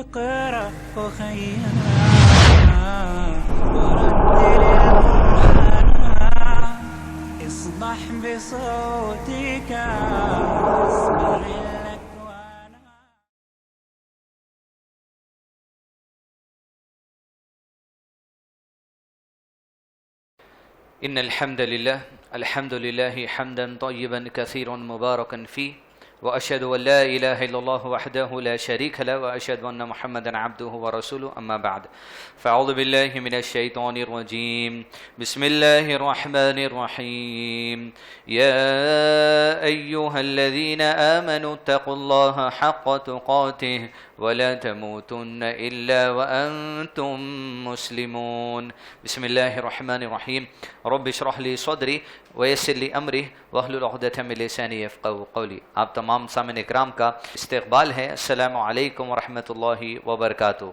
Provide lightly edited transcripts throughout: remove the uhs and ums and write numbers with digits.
اقرأ خيرا ورتل القرآن اصبح بصوتك اسمر الأكوان. إن الحمد لله حمدا طيبا كثيرا مباركا فيه، وأشهد أن لا إله إلا الله وحده لا شريك له، وأشهد أن محمدا عبده ورسوله. أما بعد، فأعوذ بالله من الشيطان الرجيم. بسم الله الرحمن الرحيم. يا أيها الذين آمنوا اتقوا الله حق تقاته ولا تموتن إلا وأنتم مسلمون. بسم الله الرحمن الرحيم. رب اشرح لي صدري ويسر لي أمري واحلل عقدة من لساني يفقهوا قولي. آپ تمام سامعین اکرام کا استقبال ہے. السلام علیکم ورحمۃ اللہ وبرکاتہ.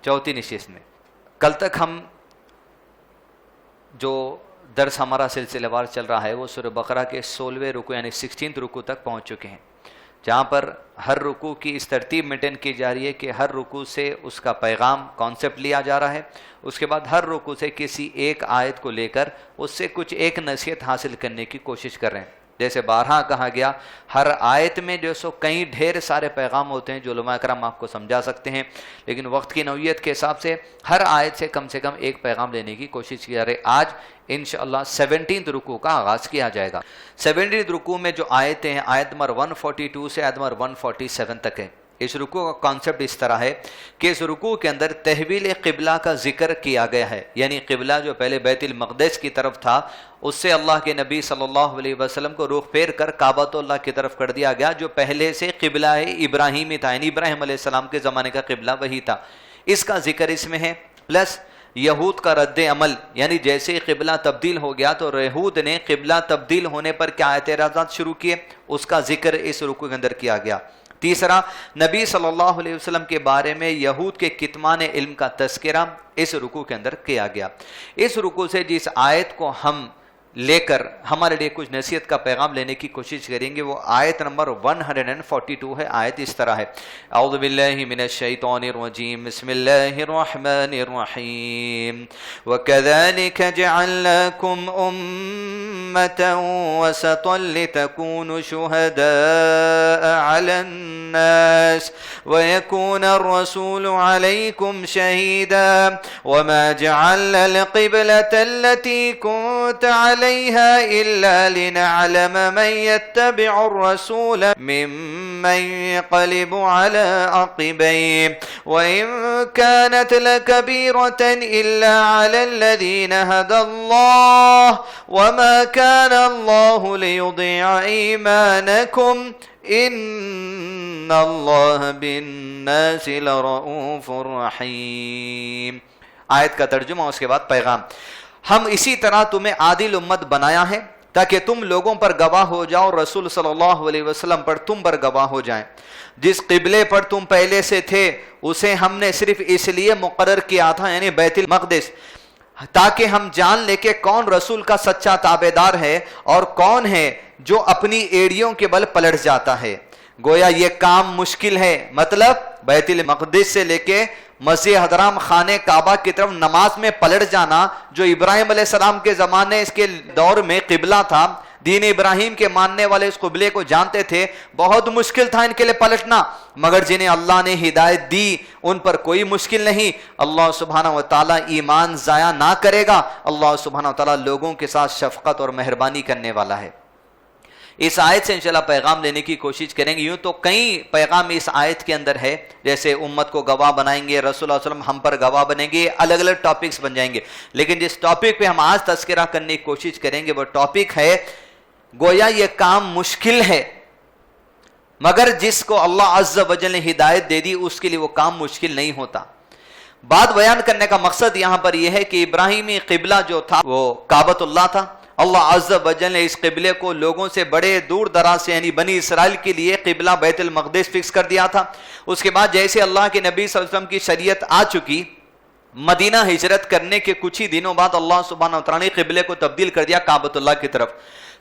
چوتھی نشست میں کل تک ہم جو درس ہمارا سلسلہ وار چل رہا ہے وہ سورہ بقرہ کے 16ویں رکوع یعنی 16 رکوع تک پہنچ چکے ہیں، جہاں پر ہر رکوع کی اس ترتیب مینٹین کی جا رہی ہے کہ ہر رکوع سے اس کا پیغام کانسیپٹ لیا جا رہا ہے. اس کے بعد ہر رکوع سے کسی ایک آیت کو لے کر اس سے کچھ ایک نصیحت حاصل کرنے کی کوشش کر رہے ہیں. جیسے بارہا کہا گیا، ہر آیت میں جو سو کئی ڈھیر سارے پیغام ہوتے ہیں جو علماء کرام آپ کو سمجھا سکتے ہیں، لیکن وقت کی نوعیت کے حساب سے ہر آیت سے کم ایک پیغام لینے کی کوشش کی جا رہی ہے. آج انشاءاللہ 17 رکوع کا آغاز کیا جائے گا. 17 رکوع میں جو آیتیں ہیں، آیت نمبر 142 سے آیت نمبر 147 تک ہے. اس رکوع کا کانسیپٹ اس طرح ہے کہ اس رکوع کے اندر تحویل قبلہ کا ذکر کیا گیا ہے، یعنی قبلہ جو پہلے بیت المقدس کی طرف تھا اس سے اللہ کے نبی صلی اللہ علیہ وسلم کو رخ پھیر کر کعبۃ اللہ کی طرف کر دیا گیا، جو پہلے سے قبلہ ابراہیمی تھا، یعنی ابراہیم علیہ السلام کے زمانے کا قبلہ وہی تھا. اس کا ذکر اس میں ہے. پلس یہود کا رد عمل، یعنی جیسے ہی قبلہ تبدیل ہو گیا تو یہود نے قبلہ تبدیل ہونے پر کیا اعتراضات شروع کیے، اس کا ذکر اس رکوع کے اندر کیا گیا. تیسرا، نبی صلی اللہ علیہ وسلم کے بارے میں یہود کے کتمان علم کا تذکرہ اس رکوع کے اندر کیا گیا. اس رکوع سے جس آیت کو ہم لے کر ہمارے لیے کچھ نصیحت کا پیغام لینے کی کوشش کریں گے وہ آیت نمبر 142 ہے. آیت اس طرح ہے: اعوذ باللہ من الشیطان الرجیم، بسم اللہ الرحمن الرحیم، وَكَذَلِكَ جَعَلْنَاكُمْ أُمَّةً وَسَطًا لِتَكُونُوا شُهَدَاءَ عَلَى النَّاسِ وَيَكُونَ الرَّسُولُ عَلَيْكُمْ شَهِيدًا وَمَا جَعَلْنَا الْقِبْلَةَ الَّتِي كُنتَ عَلَيْهَا إِلَّا لِنَعْلَمَ مَن يَتَّبِعُ الرَّسُولَ مِمَّن يَنقَلِبُ عَلَى عَقِبَيْهِ وَإِن كَانَتْ لَكَبِيرَةً إِلَّا عَلَى الَّذِينَ هَدَى اللَّهُ وَمَا كَانَ اللَّهُ لِيُضِيعَ إِيمَانَكُمْ إِنَّ اللَّهَ بِالنَّاسِ لَرَءُوفٌ رَحِيمٌ. آیت کا ترجمہ، اس کے بعد پیغام. ہم اسی طرح تمہیں عادل امت بنایا ہے تاکہ تم لوگوں پر گواہ ہو جاؤ، رسول صلی اللہ علیہ وسلم پر تم پر گواہ ہو جائیں. جس قبلے پر تم پہلے سے تھے اسے ہم نے صرف اس لیے مقرر کیا تھا، یعنی بیت المقدس، تاکہ ہم جان لے کہ کون رسول کا سچا تابعدار ہے اور کون ہے جو اپنی ایڑیوں کے بل پلٹ جاتا ہے. گویا یہ کام مشکل ہے، مطلب بیت المقدس سے لے کے مسجد حرام خانہ کعبہ کی طرف نماز میں پلٹ جانا، جو ابراہیم علیہ السلام کے زمانے اس کے دور میں قبلہ تھا، دین ابراہیم کے ماننے والے اس قبلے کو جانتے تھے، بہت مشکل تھا ان کے لیے پلٹنا. مگر جنہیں اللہ نے ہدایت دی ان پر کوئی مشکل نہیں. اللہ سبحانہ وتعالی ایمان ضائع نہ کرے گا. اللہ سبحانہ وتعالی لوگوں کے ساتھ شفقت اور مہربانی کرنے والا ہے. اس آیت سے انشاءاللہ پیغام لینے کی کوشش کریں گے. یوں تو کئی پیغام اس آیت کے اندر ہے، جیسے امت کو گواہ بنائیں گے، رسول اللہ علیہ وسلم ہم پر گواہ بنیں گے، الگ الگ ٹاپکس بن جائیں گے. لیکن جس ٹاپک پہ ہم آج تذکرہ کرنے کی کوشش کریں گے وہ ٹاپک ہے، گویا یہ کام مشکل ہے مگر جس کو اللہ عز و جل نے ہدایت دے دی اس کے لیے وہ کام مشکل نہیں ہوتا. بات بیان کرنے کا مقصد یہاں پر یہ ہے کہ ابراہیمی قبلہ جو تھا وہ کعبۃ اللہ تھا. اللہ عز و جل نے اس قبلے کو لوگوں سے بڑے دور دراز سے، یعنی بنی اسرائیل کے لیے قبلہ بیت المقدس فکس کر دیا تھا. اس کے بعد جیسے اللہ کے نبی صلی اللہ علیہ وسلم کی شریعت آ چکی، مدینہ ہجرت کرنے کے کچھ ہی دنوں بعد اللہ سبحانہ وتعالی نے قبلے کو تبدیل کر دیا کعبۃ اللہ کی طرف.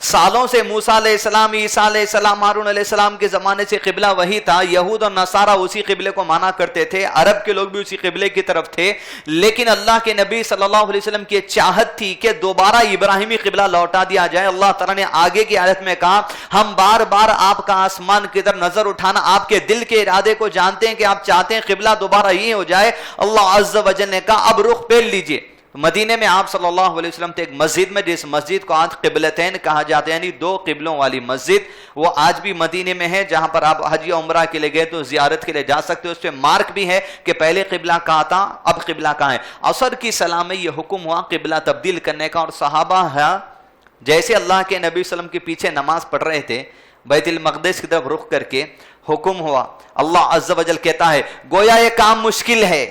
سالوں سے موسیٰ علیہ السلام، عیسیٰ علیہ السلام، ہارون علیہ السلام کے زمانے سے قبلہ وہی تھا. یہود اور نصارہ اسی قبلے کو مانا کرتے تھے، عرب کے لوگ بھی اسی قبلے کی طرف تھے. لیکن اللہ کے نبی صلی اللہ علیہ وسلم کی چاہت تھی کہ دوبارہ ابراہیمی قبلہ لوٹا دیا جائے. اللہ تعالیٰ نے آگے کی آیت میں کہا ہم بار بار آپ کا آسمان کی طرف نظر اٹھانا، آپ کے دل کے ارادے کو جانتے ہیں کہ آپ چاہتے ہیں قبلہ دوبارہ یہ ہو جائے. اللہ عز و جل نے کہا اب رخ پھیر لیجئے. مدینے میں آپ صلی اللہ علیہ وسلم تھے ایک مسجد میں، جس مسجد کو آج قبلتین کہا جاتا ہے، یعنی دو قبلوں والی مسجد. وہ آج بھی مدینے میں ہے، جہاں پر آپ حج یا عمرہ کے لیے گئے تو زیارت کے لیے جا سکتے ہو. اس پہ مارک بھی ہے کہ پہلے قبلہ کہاں تھا، اب قبلہ کہاں ہے. عصر کی صلاح میں یہ حکم ہوا قبلہ تبدیل کرنے کا، اور صحابہ جیسے اللہ کے نبی صلی اللہ علیہ وسلم کے پیچھے نماز پڑھ رہے تھے بیت المقدس کی طرف رخ کر کے، حکم ہوا. اللہ عز و جل کہتا ہے گویا یہ کام مشکل ہے،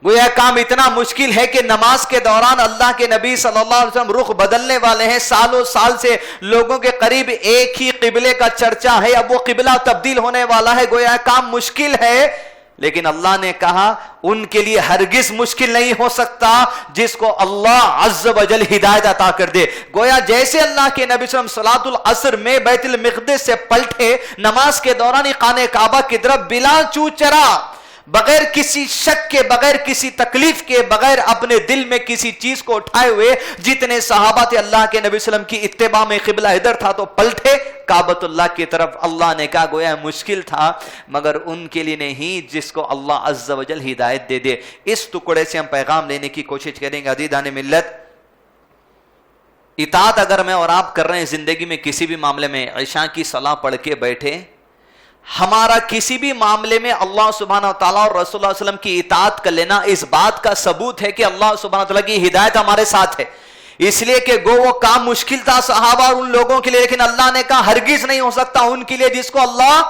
گویا کام اتنا مشکل ہے کہ نماز کے دوران اللہ کے نبی صلی اللہ علیہ وسلم رخ بدلنے والے ہیں. سالوں سال سے لوگوں کے قریب ایک ہی قبلے کا چرچا ہے، اب وہ قبلہ تبدیل ہونے والا ہے. گویا کام مشکل ہے، لیکن اللہ نے کہا ان کے لیے ہرگز مشکل نہیں ہو سکتا جس کو اللہ عز و جل ہدایت عطا کر دے. گویا جیسے اللہ کے نبی صلی اللہ علیہ وسلم صلاۃ العصر میں بیت المقدس سے پلٹے، نماز کے دوران خانہ کعبہ کی طرف بلا چو چرا، بغیر کسی شک کے، بغیر کسی تکلیف کے، بغیر اپنے دل میں کسی چیز کو اٹھائے ہوئے جتنے صحابہ تھے، اللہ کے نبی صلی اللہ علیہ وسلم کی اتباع میں قبلہ ادھر تھا تو پلٹے کعبۃ اللہ کی طرف. اللہ نے کہا گویا مشکل تھا مگر ان کے لیے نہیں جس کو اللہ عز و جل ہدایت دے دے. اس ٹکڑے سے ہم پیغام لینے کی کوشش کریں گے. عزیزان ملت، اطاعت اگر میں اور آپ کر رہے ہیں زندگی میں کسی بھی معاملے میں، عشاء کی صلاح پڑھ کے بیٹھے، ہمارا کسی بھی معاملے میں اللہ سبحانہ وتعالیٰ اور رسول اللہ علیہ وسلم کی اطاعت کر لینا اس بات کا ثبوت ہے کہ اللہ سبحانہ وتعالیٰ کی ہدایت ہمارے ساتھ ہے. اس لیے کہ گو وہ کام مشکل تھا صحابہ اور ان لوگوں کے لیے، لیکن اللہ نے کہا ہرگز نہیں ہو سکتا ان کے لیے جس کو اللہ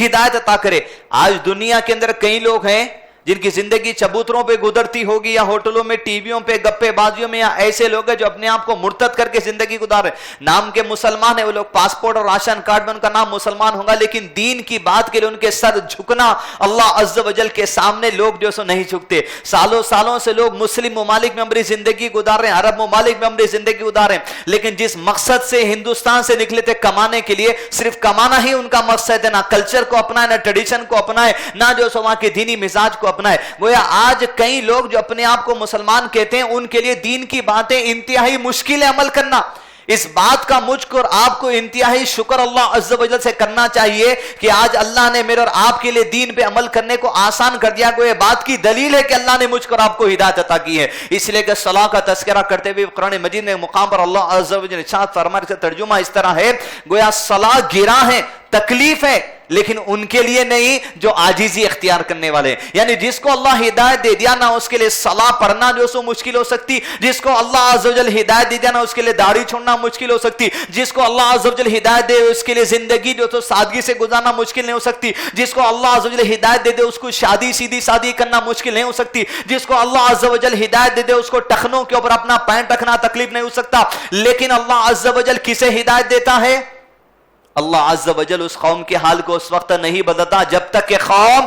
ہدایت عطا کرے. آج دنیا کے اندر کئی لوگ ہیں جن کی زندگی چبوتروں پہ گزرتی ہوگی، یا ہوٹلوں میں، ٹی ویوں پہ، گپے بازیوں میں، یا ایسے لوگ ہیں جو اپنے آپ کو مرتد کر کے زندگی گزار رہے ہیں. نام کے مسلمان ہیں وہ لوگ، پاسپورٹ اور راشن کارڈ میں ان کا نام مسلمان ہوگا، لیکن دین کی بات کے لیے ان کے سر جھکنا اللہ عز و جل کے سامنے لوگ جو سو نہیں جھکتے. سالوں سالوں سے لوگ مسلم ممالک میں ہماری زندگی گزار رہے ہیں، عرب ممالک میں ہماری زندگی گزار رہے ہیں، لیکن جس مقصد سے ہندوستان سے نکلے تھے کمانے کے لیے، صرف کمانا ہی ان کا مقصد ہے. نہ کلچر کو اپنائے، نہ ٹریڈیشن کو اپنائے، نہ جو سو وہاں کے دینی مزاج کو اپنائے. گویا آج کئی لوگ جو اپنے آپ کو مسلمان کہتے ہیں ان کے لیے دین کی باتیں انتہائی مشکل ہے عمل کرنا. اس بات کا مجھ کو اور آپ کو انتہائی شکر اللہ عز و جل سے کرنا چاہیے کہ آج اللہ نے میرے اور آپ کے لیے دین پہ عمل کرنے کو آسان کر دیا. کوئی بات کی دلیل ہے کہ اللہ نے مجھ کو اور آپ کو ہدایت عطا کی ہے. اس لیے کہ صلاح کا تذکرہ کرتے ہوئے قرآن مجید میں مقام پر اللہ عز و جل ارشاد فرمایا، اس کا ترجمہ اس طرح ہے گویا صلاح گرا ہے، تکلیف ہے، لیکن ان کے لیے نہیں جو عاجزی اختیار کرنے والے ہیں. یعنی جس کو اللہ ہدایت دے دیا نہ اس کے لیے صلاح پڑھنا جو سو مشکل ہو سکتی، جس کو اللہ عز و جل ہدایت دے دیا نہ اس کے لیے داڑھی چھوڑنا مشکل ہو سکتی، جس کو اللہ عز و جل ہدایت دے اس کے لیے زندگی جو تو سادگی سے گزارنا مشکل نہیں ہو سکتی، جس کو اللہ عز و جل ہدایت دے دے اس کو شادی سیدھی شادی کرنا مشکل نہیں ہو سکتی، جس کو اللہ عز و جل ہدایت دے دے اس کو ٹخنوں کے اوپر اپنا پینٹ رکھنا تکلیف نہیں ہو سکتا. لیکن اللہ عز و جل کسے ہدایت دیتا ہے؟ اللہ عز و جل اس قوم کے حال کو اس وقت نہیں بدلتا جب تک کہ قوم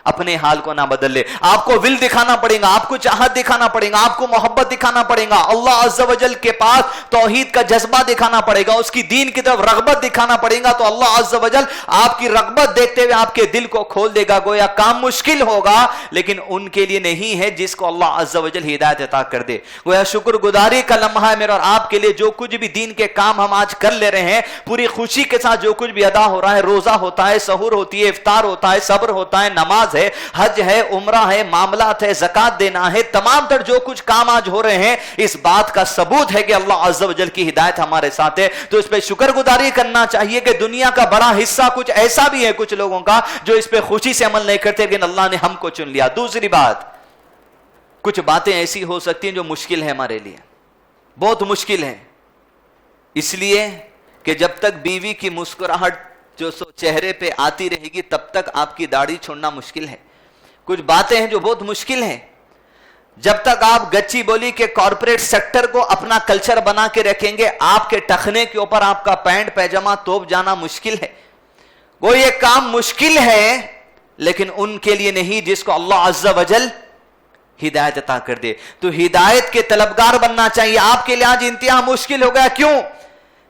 اپنے حال کو نہ بدل لے. آپ کو ول دکھانا پڑے گا، آپ کو چاہت دکھانا پڑے گا، آپ کو محبت دکھانا پڑے گا، اللہ عز و جل کے پاس توحید کا جذبہ دکھانا پڑے گا، اس کی دین کی طرف رغبت دکھانا پڑے گا، تو اللہ عز و جل آپ کی رغبت دیکھتے ہوئے آپ کے دل کو کھول دے گا. گویا کام مشکل ہوگا لیکن ان کے لیے نہیں ہے جس کو اللہ عز و جل ہدایت عطا کر دے. گویا شکر گزاری کا لمحہ ہے میرا اور آپ کے لیے. جو کچھ بھی دین کے کام ہم آج کر لے رہے ہیں پوری خوشی کے ساتھ، جو کچھ بھی ادا ہو رہا ہے، روزہ ہوتا ہے، سحور ہوتی ہے، افطار ہوتا ہے، صبر ہوتا ہے، نماز ہے، حج ہے، عمرہ ہے، معاملات ہے، زکات دینا ہے، تمام تر جو کچھ کام آج ہو رہے ہیں اس بات کا ثبوت ہے کہ اللہ عز و جل کی ہدایت ہمارے ساتھ ہے. تو اس پہ شکر گزاری کرنا چاہیے کہ دنیا کا بڑا حصہ کچھ ایسا بھی ہے کچھ لوگوں کا جو اس پہ خوشی سے عمل نہیں کرتے، لیکن اللہ نے ہم کو چن لیا. دوسری بات، کچھ باتیں ایسی ہو سکتی ہیں جو مشکل ہے ہمارے لیے، بہت مشکل ہے، اس لیے کہ جب تک بیوی کی مسکراہٹ جو سو چہرے پہ آتی رہے گی تب تک آپ کی داڑھی چھوڑنا مشکل ہے. کچھ باتیں ہیں جو بہت مشکل ہیں. جب تک آپ گچی بولی کے کارپوریٹ سیکٹر کو اپنا کلچر بنا کے رکھیں گے آپ کے ٹخنے کے اوپر آپ کا پینٹ پیجامہ توپ جانا مشکل ہے. وہ یہ کام مشکل ہے لیکن ان کے لیے نہیں جس کو اللہ عز و جل ہدایت عطا کر دے. تو ہدایت کے طلبگار بننا چاہیے. آپ کے لیے آج انتہا مشکل ہو گیا، کیوں؟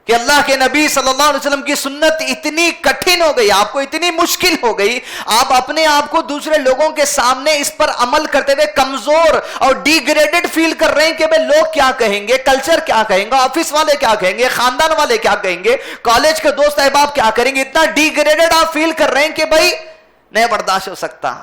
کہ اللہ کے نبی صلی اللہ علیہ وسلم کی سنت اتنی کٹھن ہو گئی، آپ کو اتنی مشکل ہو گئی، آپ اپنے آپ کو دوسرے لوگوں کے سامنے اس پر عمل کرتے ہوئے کمزور اور ڈی گریڈڈ فیل کر رہے ہیں کہ بھئی لوگ کیا کہیں گے، کلچر کیا کہیں گے، آفس والے کیا کہیں گے، خاندان والے کیا کہیں گے، کالج کے دوست احباب کیا کریں گے، اتنا ڈی گریڈڈ آپ فیل کر رہے ہیں کہ بھئی نہیں برداشت ہو سکتا۔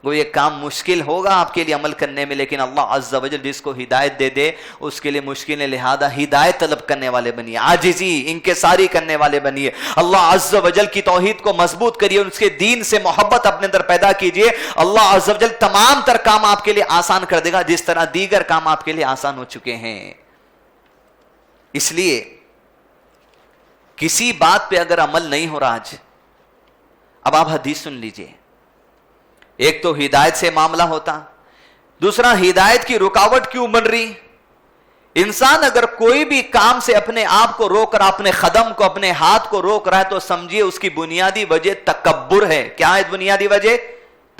وہ یہ کام مشکل ہوگا آپ کے لیے عمل کرنے میں، لیکن اللہ عز و جل جس کو ہدایت دے دے اس کے لیے مشکل ہے، لہذا ہدایت طلب کرنے والے بنیے، عاجزی انکساری کرنے والے بنیے، اللہ عز و جل کی توحید کو مضبوط کریے، اس کے دین سے محبت اپنے اندر پیدا کیجئے، اللہ عز و جل تمام تر کام آپ کے لیے آسان کر دے گا، جس طرح دیگر کام آپ کے لیے آسان ہو چکے ہیں۔ اس لیے کسی بات پہ اگر عمل نہیں ہو رہا آج، اب آپ حدیث سن لیجئے، ایک تو ہدایت سے معاملہ ہوتا، دوسرا ہدایت کی رکاوٹ کیوں بن رہی؟ انسان اگر کوئی بھی کام سے اپنے آپ کو روک رہا، اپنے قدم کو، اپنے ہاتھ کو روک رہا ہے، تو سمجھیے اس کی بنیادی وجہ تکبر ہے۔ کیا ہے بنیادی وجہ؟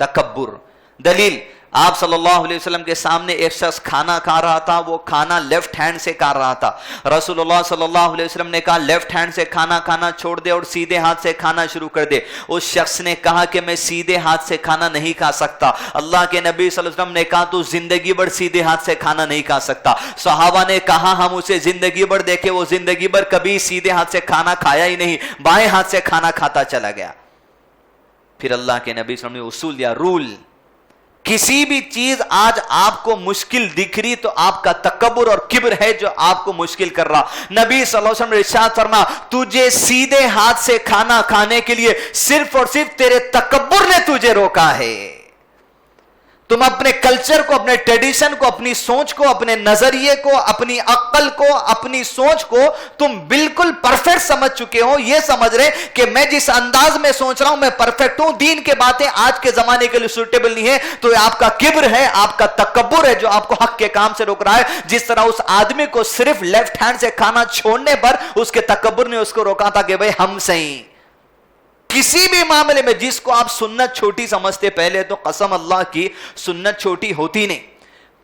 تکبر۔ دلیل، آپ صلی اللہ علیہ وسلم کے سامنے ایک شخص کھانا کھا رہا تھا، وہ کھانا لیفٹ ہینڈ سے کھا رہا تھا، رسول اللہ صلی اللہ علیہ وسلم نے کہا لیفٹ ہینڈ سے کھانا کھانا چھوڑ دے اور سیدھے ہاتھ سے کھانا شروع کر دے۔ اس شخص نے کہا کہ میں سیدھے ہاتھ سے کھانا نہیں کھا سکتا۔ اللہ کے نبی صلی اللہ علیہ وسلم نے کہا تو زندگی بھر سیدھے ہاتھ سے کھانا نہیں کھا سکتا۔ صحابہ نے کہا ہم اسے زندگی بھر دیکھے، وہ زندگی بھر کبھی سیدھے ہاتھ سے کھانا کھایا ہی نہیں، بائیں ہاتھ سے کھانا کھاتا چلا گیا۔ پھر اللہ کے نبی صلی اللہ علیہ وسلم نے اصول دیا، رول، کسی بھی چیز آج آپ کو مشکل دکھ رہی تو آپ کا تکبر اور کبر ہے جو آپ کو مشکل کر رہا۔ نبی صلی اللہ علیہ وسلم نے ارشاد فرمایا تجھے سیدھے ہاتھ سے کھانا کھانے کے لیے صرف اور صرف تیرے تکبر نے تجھے روکا ہے۔ تم اپنے کلچر کو، اپنے ٹریڈیشن کو، اپنی سوچ کو، اپنے نظریے کو، اپنی عقل کو، اپنی سوچ کو تم بالکل پرفیکٹ سمجھ چکے ہو، یہ سمجھ رہے کہ میں جس انداز میں سوچ رہا ہوں میں پرفیکٹ ہوں، دین کے باتیں آج کے زمانے کے لیے سوٹیبل نہیں ہے، تو یہ آپ کا کبر ہے، آپ کا تکبر ہے جو آپ کو حق کے کام سے روک رہا ہے۔ جس طرح اس آدمی کو صرف لیفٹ ہینڈ سے کھانا چھوڑنے پر اس کے تکبر نے اس کو روکا تھا کہ بھئی ہم صحیح۔ کسی بھی معاملے میں جس کو آپ سنت چھوٹی سمجھتے، پہلے تو قسم اللہ کی سنت چھوٹی ہوتی نہیں،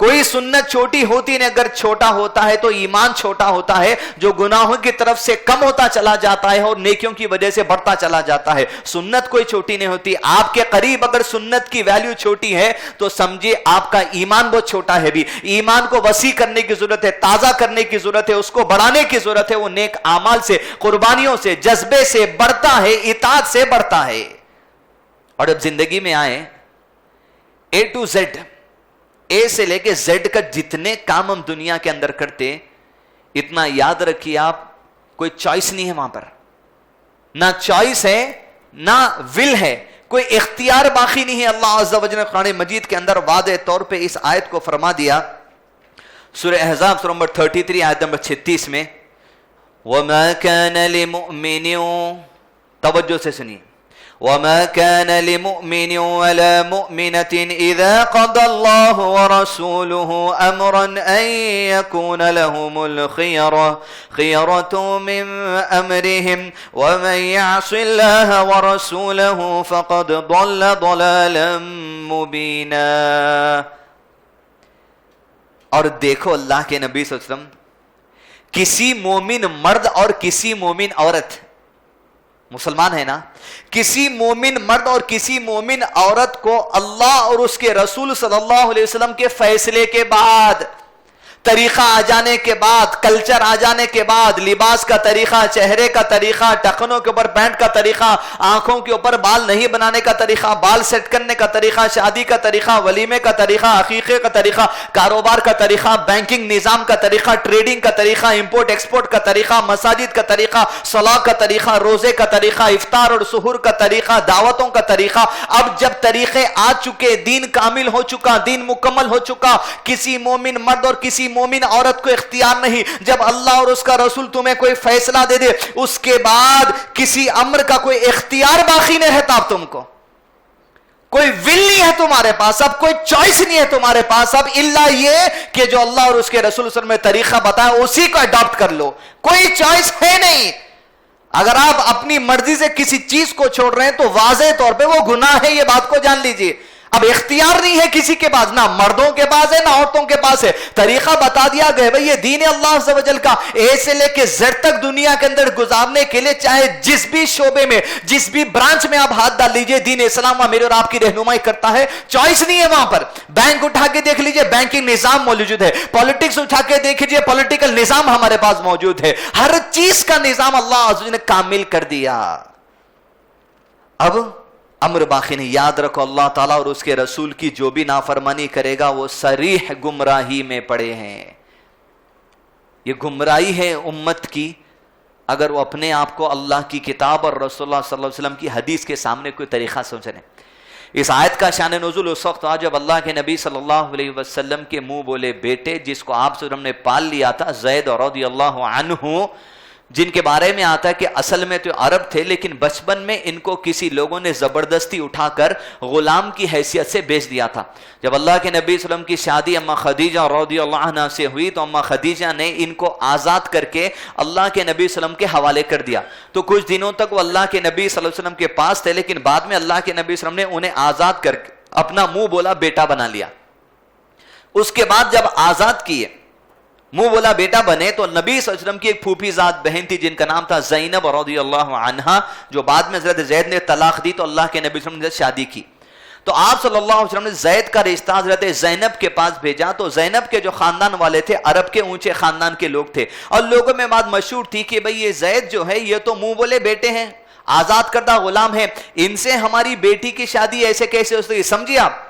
کوئی سنت چھوٹی ہوتی نہیں، اگر چھوٹا ہوتا ہے تو ایمان چھوٹا ہوتا ہے جو گناہوں کی طرف سے کم ہوتا چلا جاتا ہے اور نیکیوں کی وجہ سے بڑھتا چلا جاتا ہے۔ سنت کوئی چھوٹی نہیں ہوتی، آپ کے قریب اگر سنت کی ویلیو چھوٹی ہے تو سمجھے آپ کا ایمان بہت چھوٹا ہے۔ بھی ایمان کو وسیع کرنے کی ضرورت ہے، تازہ کرنے کی ضرورت ہے، اس کو بڑھانے کی ضرورت ہے، وہ نیک اعمال سے، قربانیوں سے، جذبے سے بڑھتا ہے، اطاعت سے بڑھتا ہے۔ اور اب زندگی میں آئیں، اے ٹو زیڈ، اے سے لے کے زیڈ کا جتنے کام ہم دنیا کے اندر کرتے، اتنا یاد رکھیے آپ کوئی چوائس نہیں ہے وہاں پر، نہ چوائس ہے نہ ول ہے، کوئی اختیار باقی نہیں ہے۔ اللہ عز و جل نے قرآن مجید کے اندر واضح طور پہ اس آیت کو فرما دیا، سورہ احزاب سورہ نمبر 33 آیت نمبر 36 میں، وَمَا كَانَ لِمُؤْمِنٍ، توجہ سے سنیے، وَمَا كَانَ لِمُؤْمِنٍ وَلَا مُؤْمِنَةٍ إِذَا قَضَى اللَّهُ وَرَسُولُهُ أَمْرًا أَن يَكُونَ لَهُمُ الْخِيَرَةُ مِنْ أَمْرِهِمْ وَمَنْ يَعْصِ اللَّهَ وَرَسُولَهُ فَقَدْ ضَلَّ ضَلَالًا مُبِينًا۔ اور دیکھو اللہ کے نبی صلی اللہ علیہ وسلم کسی مومن مرد اور کسی مومن عورت، مسلمان ہے نا، کسی مومن مرد اور کسی مومن عورت کو اللہ اور اس کے رسول صلی اللہ علیہ وسلم کے فیصلے کے بعد، طریقہ آ جانے کے بعد، کلچر آ جانے کے بعد، لباس کا طریقہ، چہرے کا طریقہ، ٹخنوں کے اوپر پینٹ کا طریقہ، آنکھوں کے اوپر بال نہیں بنانے کا طریقہ، بال سیٹ کرنے کا طریقہ، شادی کا طریقہ، ولیمے کا طریقہ، عقیقے کا طریقہ، کاروبار کا طریقہ، بینکنگ نظام کا طریقہ، ٹریڈنگ کا طریقہ، امپورٹ ایکسپورٹ کا طریقہ، مساجد کا طریقہ، صلاح کا طریقہ، روزے کا طریقہ، افطار اور سحور کا طریقہ، دعوتوں کا طریقہ۔ اب جب طریقے آ چکے، دین کامل ہو چکا، دین مکمل ہو چکا، کسی مومن مرد اور کسی مومن عورت کو اختیار نہیں، جب اللہ اور اس کا رسول تمہیں کوئی فیصلہ دے دے اس کے بعد کسی امر کا کوئی اختیار باقی نہیں رہتا، اب تم کو کوئی ول نہیں ہے تمہارے پاس، اب کوئی چوائس نہیں ہے تمہارے پاس، اب الا یہ کہ جو اللہ اور اس کے رسول صلی اللہ علیہ وسلم نے طریقہ بتایا اسی کو اڈاپٹ کر لو، کوئی چوائس ہے نہیں۔ اگر آپ اپنی مرضی سے کسی چیز کو چھوڑ رہے ہیں تو واضح طور پہ وہ گناہ ہے، یہ بات کو جان لیجئے۔ اب اختیار نہیں ہے کسی کے پاس، نہ مردوں کے پاس ہے نہ عورتوں کے پاس ہے، طریقہ بتا دیا گیا بھئی یہ دین اللہ عز و جل کا اے سے لے کے زر تک دنیا کے اندر گزارنے کے لیے چاہے جس بھی شعبے میں جس بھی برانچ میں آپ ہاتھ ڈال لیجئے، دین اسلام وہاں میرے اور آپ کی رہنمائی کرتا ہے، چوائس نہیں ہے وہاں پر۔ بینک اٹھا کے دیکھ لیجئے، بینکنگ نظام موجود ہے، پولیٹکس اٹھا کے دیکھ لیجئے، پولیٹیکل نظام ہمارے پاس موجود ہے، ہر چیز کا نظام اللہ عز و جل نے کامل کر دیا۔ اب امر باقی نہیں، یاد رکھو اللہ تعالیٰ اور اس کے رسول کی جو بھی نافرمانی کرے گا وہ صریح گمراہی میں پڑے ہیں، یہ گمراہی ہے امت کی اگر وہ اپنے آپ کو اللہ کی کتاب اور رسول اللہ صلی اللہ علیہ وسلم کی حدیث کے سامنے کوئی طریقہ سمجھ لیں۔ اس آیت کا شان نزول اس وقت آج جب اللہ کے نبی صلی اللہ علیہ وسلم کے منہ بولے بیٹے جس کو آپ صلی اللہ علیہ وسلم نے پال لیا تھا، زید رضی اللہ عنہ، جن کے بارے میں آتا ہے کہ اصل میں تو عرب تھے لیکن بچپن میں ان کو کسی لوگوں نے زبردستی اٹھا کر غلام کی حیثیت سے بیچ دیا تھا۔ جب اللہ کے نبی صلی اللہ علیہ وسلم کی شادی اما خدیجہ رضی اللہ عنہ سے ہوئی تو اما خدیجہ نے ان کو آزاد کر کے اللہ کے نبی صلی اللہ علیہ وسلم کے حوالے کر دیا، تو کچھ دنوں تک وہ اللہ کے نبی صلی اللہ علیہ وسلم کے پاس تھے، لیکن بعد میں اللہ کے نبی صلی اللہ علیہ وسلم نے انہیں آزاد کر کے اپنا منہ بولا بیٹا بنا لیا۔ اس کے بعد جب آزاد کیے، منہ بولا بیٹا بنے، تو نبی صلی اللہ علیہ وسلم کی ایک پھوپھی ذات بہن تھی جن کا نام تھا زینب رضی اللہ عنہا، جو بعد میں حضرت زید نے طلاق دی تو اللہ کے نبی صلی اللہ علیہ وسلم نے شادی کی۔ تو آپ صلی اللہ علیہ وسلم نے زید کا رشتہ حضرت زینب کے پاس بھیجا، تو زینب کے جو خاندان والے تھے عرب کے اونچے خاندان کے لوگ تھے، اور لوگوں میں بات مشہور تھی کہ بھئی یہ زید جو ہے یہ تو منہ بولے بیٹے ہیں، آزاد کردہ غلام ہیں، ان سے ہماری بیٹی کی شادی ایسے کیسے ہو سکتی؟ سمجھیے آپ،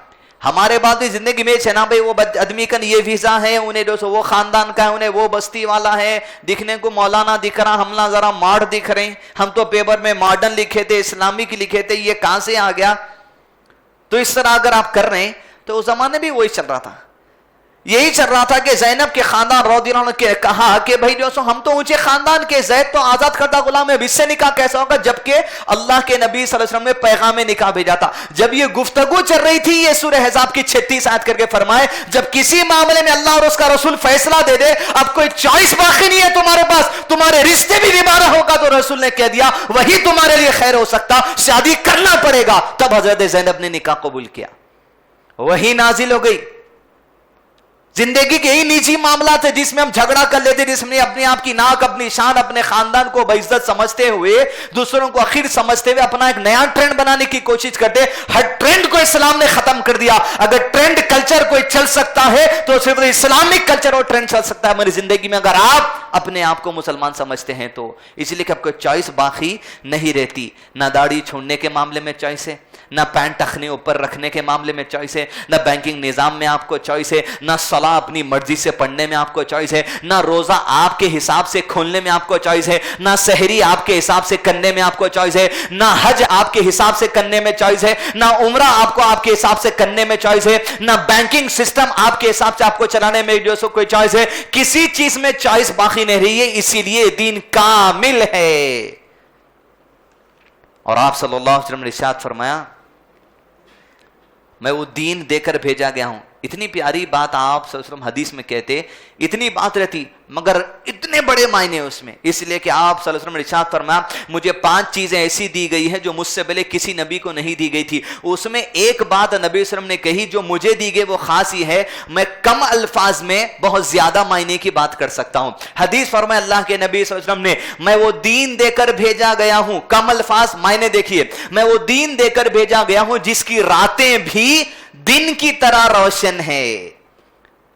ہمارے بعد زندگی میں چھنا بھئی وہ آدمی کا یہ ویزا ہے، انہیں جو وہ خاندان کا ہے، انہیں وہ بستی والا ہے، دکھنے کو مولانا دکھ رہا، ہم نہ ذرا ماڈ دکھ رہے ہیں، ہم تو پیپر میں ماڈرن لکھے تھے، اسلامک لکھے تھے، یہ کہاں سے آ گیا؟ تو اس طرح اگر آپ کر رہے ہیں تو اس زمانے بھی وہی چل رہا تھا، یہی چل رہا تھا کہ زینب کے خاندان رضی اللہ عنہ کے کہا کہ بھائی جو سو ہم تو اونچے خاندان کے، زید تو آزاد کردہ غلام ہے، اس سے نکاح کیسا ہوگا؟ جبکہ اللہ کے نبی صلی اللہ علیہ وسلم نے پیغام نکاح بھیجا تھا۔ جب یہ گفتگو چل رہی تھی، یہ سورہ احزاب کی 36 آیت کر کے فرمائے جب کسی معاملے میں اللہ اور اس کا رسول فیصلہ دے دے، اب کوئی چوائس باقی نہیں ہے تمہارے پاس، تمہارے رشتے بھی دوبارہ ہوگا تو رسول نے کہہ دیا وہی تمہارے لیے خیر ہو سکتا، شادی کرنا پڑے گا۔ تب حضرت زینب نے نکاح قبول کیا، وہی نازل ہو گئی۔ زندگی کے ہی نجی معاملات ہیں جس میں ہم جھگڑا کر لیتے، جس میں اپنے آپ کی ناک، اپنی شان، اپنے خاندان کو بعزت سمجھتے ہوئے، دوسروں کو حقیر سمجھتے ہوئے اپنا ایک نیا ٹرینڈ بنانے کی کوشش کرتے۔ ہر ٹرینڈ کو اسلام نے ختم کر دیا۔ اگر ٹرینڈ کلچر کوئی چل سکتا ہے تو صرف اسلامک کلچر اور ٹرینڈ چل سکتا ہے ہماری زندگی میں، اگر آپ اپنے آپ کو مسلمان سمجھتے ہیں تو۔ اس لیے کہ آپ کو چوائس باقی نہیں رہتی، نہ داڑھی چھوڑنے کے معاملے میں چوائس ہے، نہ پینٹ ٹخنے اوپر رکھنے کے معاملے میں چوائس ہے، نہ بینکنگ نظام میں آپ کو چوائس ہے، نہ صلاح اپنی مرضی سے پڑھنے میں آپ کو چوائس ہے، نہ روزہ آپ کے حساب سے کھولنے میں آپ کو چوائس ہے، نہ سحری آپ کے حساب سے کرنے میں آپ کو چوائس ہے، نہ حج آپ کے حساب سے کرنے میں چوائس ہے، نہ عمرہ آپ کو آپ کے حساب سے کرنے میں چوائس ہے، نہ بینکنگ سسٹم آپ کے حساب سے آپ کو چلانے میں جو سو کوئی چوائس ہے۔ کسی چیز میں چوائس باقی نہیں رہی ہے، اسی لیے دین کامل ہے۔ اور آپ صلی اللہ علیہ وسلم نے ارشاد فرمایا میں وہ دین دے کر بھیجا گیا ہوں۔ اتنی پیاری بات آپ صلی اللہ علیہ وسلم حدیث میں کہتے، اتنی بات رہتی مگر اتنے بڑے معنی اس میں، اس لیے کہ آپ صلی اللہ علیہ وسلم نے ارشاد فرمایا مجھے 5 چیزیں ایسی دی گئی ہیں جو مجھ سے پہلے کسی نبی کو نہیں دی گئی تھی۔ اس میں ایک بات نبی صلی اللہ علیہ وسلم نے کہی جو مجھے دی گئی وہ خاص ہی ہے، میں کم الفاظ میں بہت زیادہ معنی کی بات کر سکتا ہوں۔ حدیث فرمایا اللہ کے نبی صلی اللہ علیہ وسلم نے میں وہ دین دے کر بھیجا گیا ہوں، کم الفاظ معنی دیکھیے، میں وہ دین دے کر بھیجا گیا ہوں جس کی راتیں بھی دن کی طرح روشن ہے۔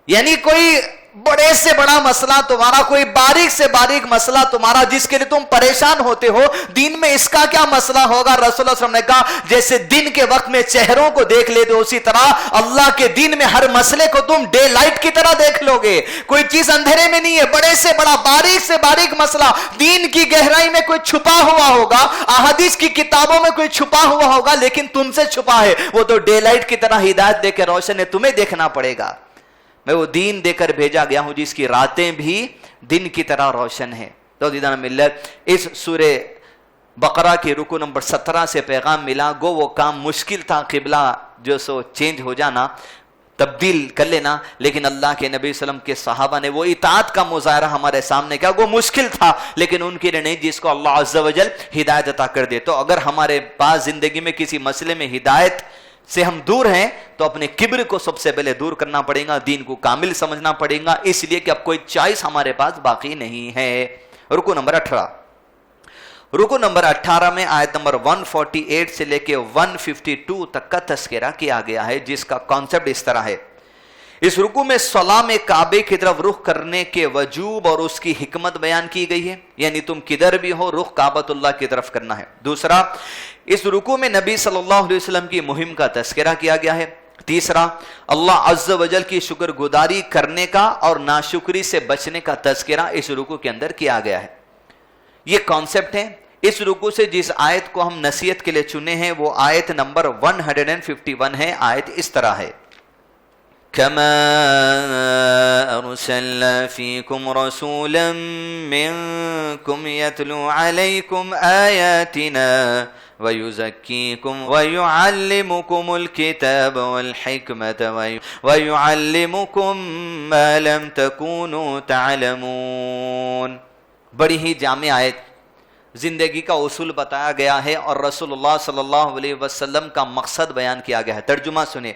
یعنی کوئی بڑے سے بڑا مسئلہ تمہارا، کوئی باریک سے باریک مسئلہ تمہارا جس کے لیے تم پریشان ہوتے ہو، دین میں اس کا کیا مسئلہ ہوگا؟ رسول اللہ صلی اللہ علیہ وسلم نے کہا جیسے دن کے وقت میں چہروں کو دیکھ لیتے ہو، اسی طرح اللہ کے دین میں ہر مسئلے کو تم ڈے لائٹ کی طرح دیکھ لو گے۔ کوئی چیز اندھیرے میں نہیں ہے، بڑے سے بڑا باریک سے باریک مسئلہ دین کی گہرائی میں کوئی چھپا ہوا ہوگا، احادیث کی کتابوں میں کوئی چھپا ہوا ہوگا، لیکن تم سے چھپا ہے، وہ تو ڈے لائٹ کی طرح ہدایت دے کے روشن ہے، تمہیں دیکھنا پڑے گا۔ میں وہ دین دے کر بھیجا گیا ہوں جس کی راتیں بھی دن کی طرح روشن ہے۔ تو دیدان ملت، اس سورہ بقرہ کی رکو نمبر 17 سے پیغام ملا، گو وہ کام مشکل تھا قبلہ جو سو چینج ہو جانا، تبدیل کر لینا، لیکن اللہ کے نبی صلی اللہ علیہ وسلم کے صحابہ نے وہ اطاعت کا مظاہرہ ہمارے سامنے کیا، وہ مشکل تھا لیکن ان کے لیے نہیں جس کو اللہ عز و جل ہدایت عطا کر دے۔ تو اگر ہمارے پاس زندگی میں کسی مسئلے میں ہدایت سے ہم دور ہیں تو اپنے کبر کو سب سے پہلے دور کرنا پڑے گا, دین کو کامل سمجھنا پڑے گا, اس لیے کہ اب کوئی چوائس ہمارے پاس باقی نہیں ہے. رکو نمبر 18, رکو نمبر 18 میں آیت نمبر 148 سے لے کے 152 تک کا تذکرہ کیا گیا ہے, جس کا کانسیپٹ اس طرح ہے. اس رکو میں سلام کعبے کی طرف رخ کرنے کے وجوب اور اس کی حکمت بیان کی گئی ہے, یعنی تم کدھر بھی ہو رخ کعبۃ اللہ کی طرف کرنا ہے. دوسرا, اس رکو میں نبی صلی اللہ علیہ وسلم کی مہم کا تذکرہ کیا گیا ہے. تیسرا, اللہ عز و جل کی شکر گزاری کرنے کا اور ناشکری سے بچنے کا تذکرہ اس رکو کے اندر کیا گیا ہے. یہ کانسیپٹ ہے. اس رکو سے جس آیت کو ہم نصیحت کے لیے چنے ہیں وہ آیت نمبر 151 ہے. آیت اس طرح ہے, كما أرسلنا فيكم رسولا منكم يتلو عليكم آياتنا ويزكيكم ويعلمكم الكتاب والحكمة ويعلمكم ما لم تكونوا تعلمون. بڑی ہی جامع آیت, زندگی کا اصول بتایا گیا ہے اور رسول اللہ صلی اللہ علیہ وسلم کا مقصد بیان کیا گیا ہے. ترجمہ سنیں,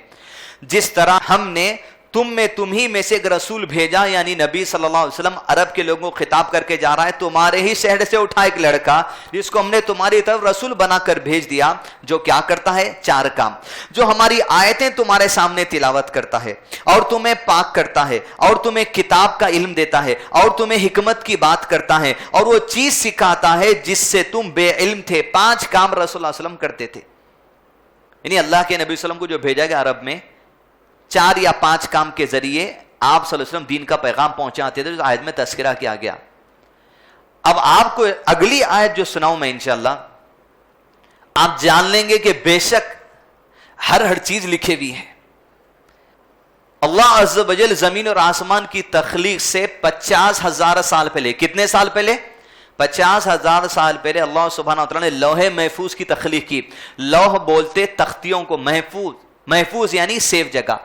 جس طرح ہم نے تمہیں میں سے ایک رسول بھیجا, یعنی نبی صلی اللہ علیہ وسلم عرب کے لوگوں کو خطاب کر کے جا رہا ہے, تمہارے ہی شہر سے اٹھا ایک لڑکا جس کو ہم نے تمہاری طرف رسول بنا کر بھیج دیا, جو کیا کرتا ہے, 4 کام. جو ہماری آیتیں تمہارے سامنے تلاوت کرتا ہے اور تمہیں پاک کرتا ہے اور تمہیں کتاب کا علم دیتا ہے اور تمہیں حکمت کی بات کرتا ہے اور وہ چیز سکھاتا ہے جس سے تم بے علم تھے. 5 کام رسول اللہ علیہ وسلم کرتے تھے. یعنی اللہ کے نبی صلی اللہ علیہ وسلم کو جو بھیجا گیا عرب میں 4 یا 5 کام کے ذریعے آپ صلی اللہ علیہ وسلم دین کا پیغام پہنچاتے تھے, جو آیت میں تذکرہ کیا گیا. اب آپ کو اگلی آیت جو سناؤں میں انشاءاللہ, آپ جان لیں گے کہ بے شک ہر چیز لکھے ہوئی ہے. اللہ عز و جل زمین اور آسمان کی تخلیق سے 50,000 سال پہلے, کتنے سال پہلے, 50,000 سال پہلے اللہ سبحانہ وتعالی نے لوح محفوظ کی تخلیق کی. لوح بولتے تختیوں کو, محفوظ یعنی سیف جگہ.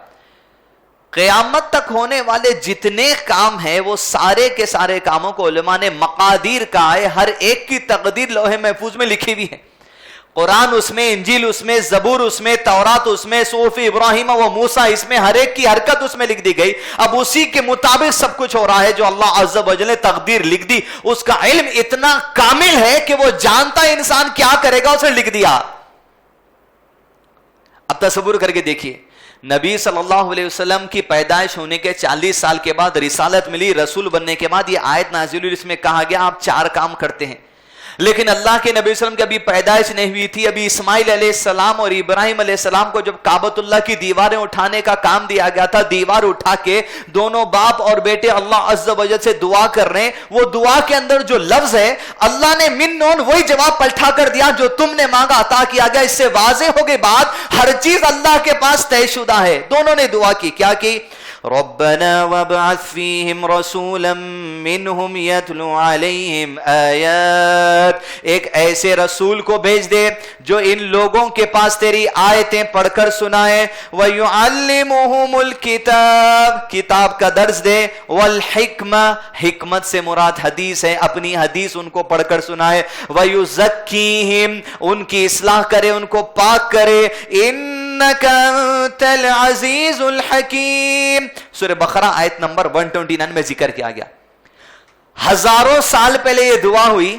قیامت تک ہونے والے جتنے کام ہیں وہ سارے کے سارے کاموں کو علماء نے مقادیر کہا ہے. ہر ایک کی تقدیر لوح محفوظ میں لکھی ہوئی ہے. قرآن اس میں, انجیل اس میں, زبور اس میں, تورات اس میں, صحف ابراہیم و موسیٰ اس میں, ہر ایک کی حرکت اس میں لکھ دی گئی. اب اسی کے مطابق سب کچھ ہو رہا ہے. جو اللہ عز و جل نے تقدیر لکھ دی اس کا علم اتنا کامل ہے کہ وہ جانتا ہے انسان کیا کرے گا, اسے لکھ دیا. اب تصور کر کے دیکھیے, نبی صلی اللہ علیہ وسلم کی پیدائش ہونے کے 40 سال کے بعد رسالت ملی, رسول بننے کے بعد یہ آیت نازل ہوئی, اس میں کہا گیا آپ 4 کام کرتے ہیں. لیکن اللہ کے نبی صلی اللہ علیہ وسلم کی ابھی پیدائش نہیں ہوئی تھی. ابھی اسماعیل علیہ السلام اور ابراہیم علیہ السلام کو جب کعبۃ اللہ کی دیواریں اٹھانے کا کام دیا گیا تھا, دیوار اٹھا کے دونوں باپ اور بیٹے اللہ عز و جل سے دعا کر رہے ہیں. وہ دعا کے اندر جو لفظ ہے اللہ نے من نون وہی جواب پلٹا کر دیا جو تم نے مانگا عطا کیا گیا. اس سے واضح ہو گئی بات, ہر چیز اللہ کے پاس طے شدہ ہے. دونوں نے دعا کی, کیا کی, ربنا وابعث فیہم رسولا منہم یتلو علیہم آیات, ایک ایسے رسول کو بھیج دے جو ان لوگوں کے پاس تیری آیتیں پڑھ کر سنائے. وَيُعَلِّمُهُمُ الْكِتَابِ, کتاب کا درس دے. وَالْحِکْمَةِ, حکمت سے مراد حدیث ہے, اپنی حدیث ان کو پڑھ کر سنائے. وَيُزَكِّيهِمْ, ان کی اصلاح کرے, ان کو پاک کرے. اِنَّكَ أَنْتَ الْعَزِيزُ الْحَكِيمُ, سورہ بقرہ آیت نمبر 129 میں ذکر کیا گیا. ہزاروں سال پہلے یہ دعا ہوئی.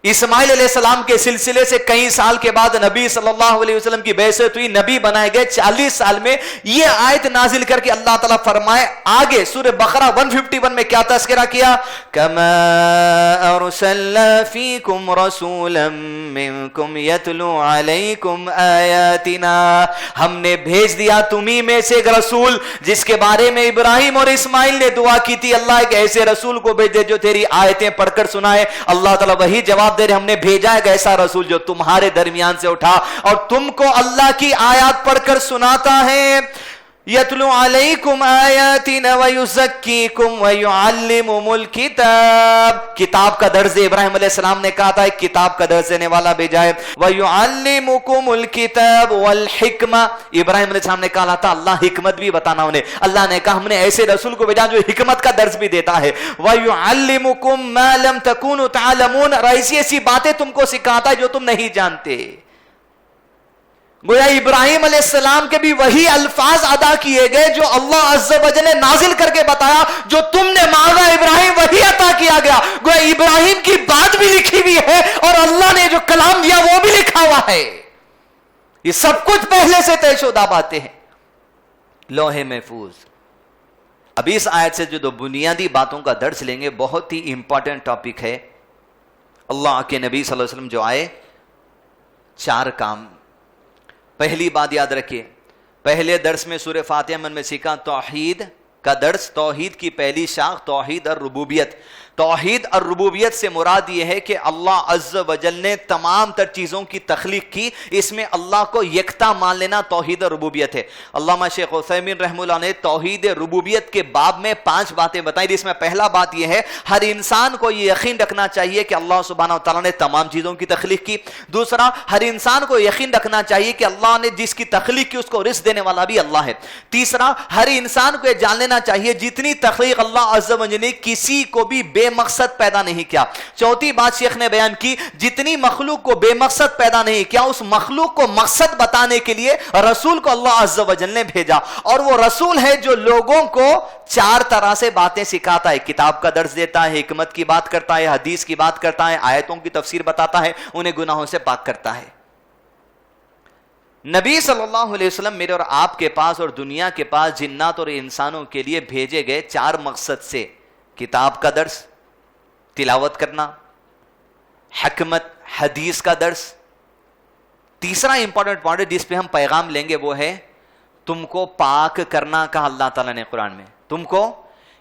اسماعیل علیہ السلام کے سلسلے سے کئی سال کے بعد نبی صلی اللہ علیہ وسلم کی بعثت ہوئی, نبی بنائے گئے. 40 سال میں یہ آیت نازل کر کے اللہ تعالیٰ فرمائے آگے سورہ بقرہ 151 میں کیا تذکرہ کیا, كَمَا أَرْسَلْنَا فِيكُمْ رَسُولًا مِّنكُمْ يَتْلُو عَلَيْكُمْ آيَاتِنَا, ہم نے بھیج دیا تمہیں میں سے ایک رسول جس کے بارے میں ابراہیم اور اسماعیل نے دعا کی تھی, اللہ ایک ایسے رسول کو بھیج دے جو تیری آیتیں پڑھ کر سنائے. اللہ تعالیٰ وہی جواب دے رہے, ہم نے بھیجا ایک ایسا رسول جو تمہارے درمیان سے اٹھا اور تم کو اللہ کی آیات پڑھ کر سناتا ہے. یتلو علیکم آیاتنا ویزکیکم ویعلمکم الکتاب, کتاب کا درس. ابراہیم علیہ السلام نے کہا تھا ایک کتاب کا درس دینے والا بھیجا ہے. ویعلمکم الکتاب والحکمہ, ابراہیم علیہ السلام نے کہا تھا اللہ حکمت بھی بتانا انہیں. اللہ نے کہا ہم نے ایسے رسول کو بھیجا جو حکمت کا درس بھی دیتا ہے. ویعلمکم ما لم تکونوا تعلمون, اور ایسی ایسی باتیں تم کو سکھاتا ہے جو تم نہیں جانتے. گویا ابراہیم علیہ السلام کے بھی وہی الفاظ ادا کیے گئے جو اللہ عز و جل نے نازل کر کے بتایا، جو تم نے مانگا ابراہیم وہی عطا کیا گیا۔ گویا ابراہیم کی بات بھی لکھی ہوئی ہے اور اللہ نے جو کلام دیا وہ بھی لکھا ہوا ہے۔ یہ سب کچھ پہلے سے طے شدہ باتیں ہیں، لوح محفوظ۔ اب اس آیت سے جو دو بنیادی باتوں کا درس لیں گے، بہت ہی امپورٹنٹ ٹاپک ہے۔ اللہ کے نبی صلی اللہ علیہ وسلم جو آئے، 4 کام۔ پہلی بات یاد رکھیے، پہلے درس میں سورہ فاتحہ میں سیکھا توحید کا درس، توحید کی پہلی شاخ توحید الربوبیت۔ توحید الربوبیت سے مراد یہ ہے کہ اللہ عز و جل نے تمام تر چیزوں کی تخلیق کی، اس میں اللہ کو یکتا مان لینا توحید الربوبیت ہے۔ علامہ شیخ عثیمین رحمہ اللہ نے توحید ربوبیت کے باب میں 5 باتیں بتائیں، جس میں پہلا بات یہ ہے ہر انسان کو یہ یقین رکھنا چاہیے کہ اللہ سبحانہ وتعالیٰ نے تمام چیزوں کی تخلیق کی۔ دوسرا، ہر انسان کو یقین رکھنا چاہیے کہ اللہ نے جس کی تخلیق کی اس کو رزق دینے والا بھی اللہ ہے۔ تیسرا، ہر انسان کو یہ جان لینا چاہیے جتنی تخلیق اللہ عز و جل نے کسی کو بھی بے مقصد پیدا نہیں کیا۔ چوتھی بات شیخ نے بیان کی، جتنی مخلوق کو بے مقصد پیدا نہیں کیا، اس مخلوق کو مقصد بتانے کے لیے رسول کو اللہ عز و جل نے بھیجا، اور وہ رسول ہے جو لوگوں کو 4 طرح سے باتیں سکھاتا ہے۔ کتاب کا درس دیتا ہے، حکمت کی بات کرتا ہے، حدیث کی بات کرتا ہے، آیتوں کی تفسیر بتاتا ہے، انہیں گناہوں سے پاک کرتا ہے۔ نبی صلی اللہ علیہ وسلم میرے اور آپ کے پاس اور دنیا کے پاس جنات اور انسانوں کے لیے بھیجے گئے 4 مقصد سے: کتاب کا درس، تلاوت کرنا، حکمت حدیث کا درس۔ تیسرا امپورٹنٹ پوائنٹ جس پہ ہم پیغام لیں گے وہ ہے تم کو پاک کرنا، کہا اللہ تعالیٰ نے قرآن میں۔ تم کو،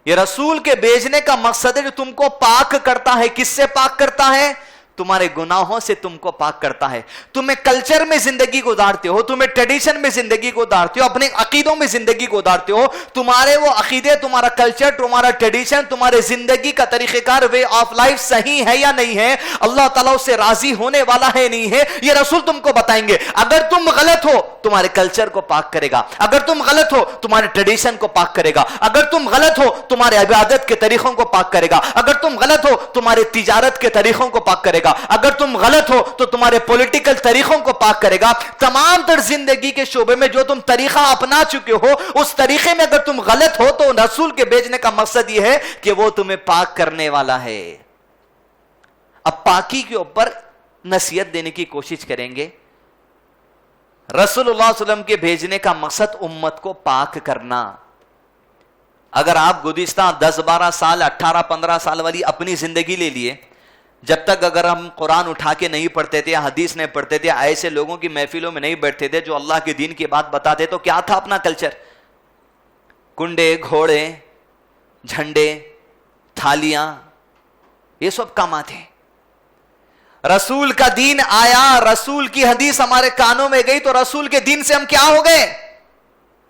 یہ رسول کے بھیجنے کا مقصد ہے جو تم کو پاک کرتا ہے۔ کس سے پاک کرتا ہے؟ تمہارے گناہوں سے تم کو پاک کرتا ہے۔ تمہیں کلچر میں زندگی گزارتے ہو، تمہیں ٹریڈیشن میں زندگی گزارتے ہو، اپنے عقیدوں میں زندگی گزارتے ہو، تمہارے وہ عقیدے، تمہارا کلچر، تمہارا ٹریڈیشن، تمہارے زندگی کا طریقہ کار، وے آف لائف صحیح ہے یا نہیں ہے، اللہ تعالیٰ اس سے راضی ہونے والا ہے نہیں ہے، یہ رسول تم کو بتائیں گے۔ اگر تم غلط ہو تمہارے کلچر کو پاک کرے گا، اگر تم غلط ہو تمہارے ٹریڈیشن کو پاک کرے گا، اگر تم غلط ہو تمہارے عبادت کے طریقوں کو پاک کرے گا، اگر تم غلط ہو تمہارے تجارت کے طریقوں کو پاک کرے گا، اگر تم غلط ہو تو تمہارے پولیٹیکل طریقوں کو پاک کرے گا۔ تمام تر زندگی کے شعبے میں جو تم طریقہ اپنا چکے ہو، اس طریقے میں اگر تم غلط ہو تو رسول کے بھیجنے کا مقصد یہ ہے کہ وہ تمہیں پاک کرنے والا ہے۔ اب پاکی کے اوپر نصیحت دینے کی کوشش کریں گے۔ رسول اللہ صلی اللہ علیہ وسلم کے بھیجنے کا مقصد امت کو پاک کرنا۔ اگر آپ گزشتہ 10-12 سال 18-15 سال والی اپنی زندگی لے لیے، جب تک اگر ہم قرآن اٹھا کے نہیں پڑھتے تھے، حدیث نہیں پڑھتے تھے، ایسے لوگوں کی محفلوں میں نہیں بیٹھتے تھے جو اللہ کے دین کی بات بتاتے، تو کیا تھا اپنا کلچر؟ کنڈے، گھوڑے، جھنڈے، تھالیاں، یہ سب کامات ہیں۔ رسول کا دین آیا، رسول کی حدیث ہمارے کانوں میں گئی تو رسول کے دین سے ہم کیا ہو گئے؟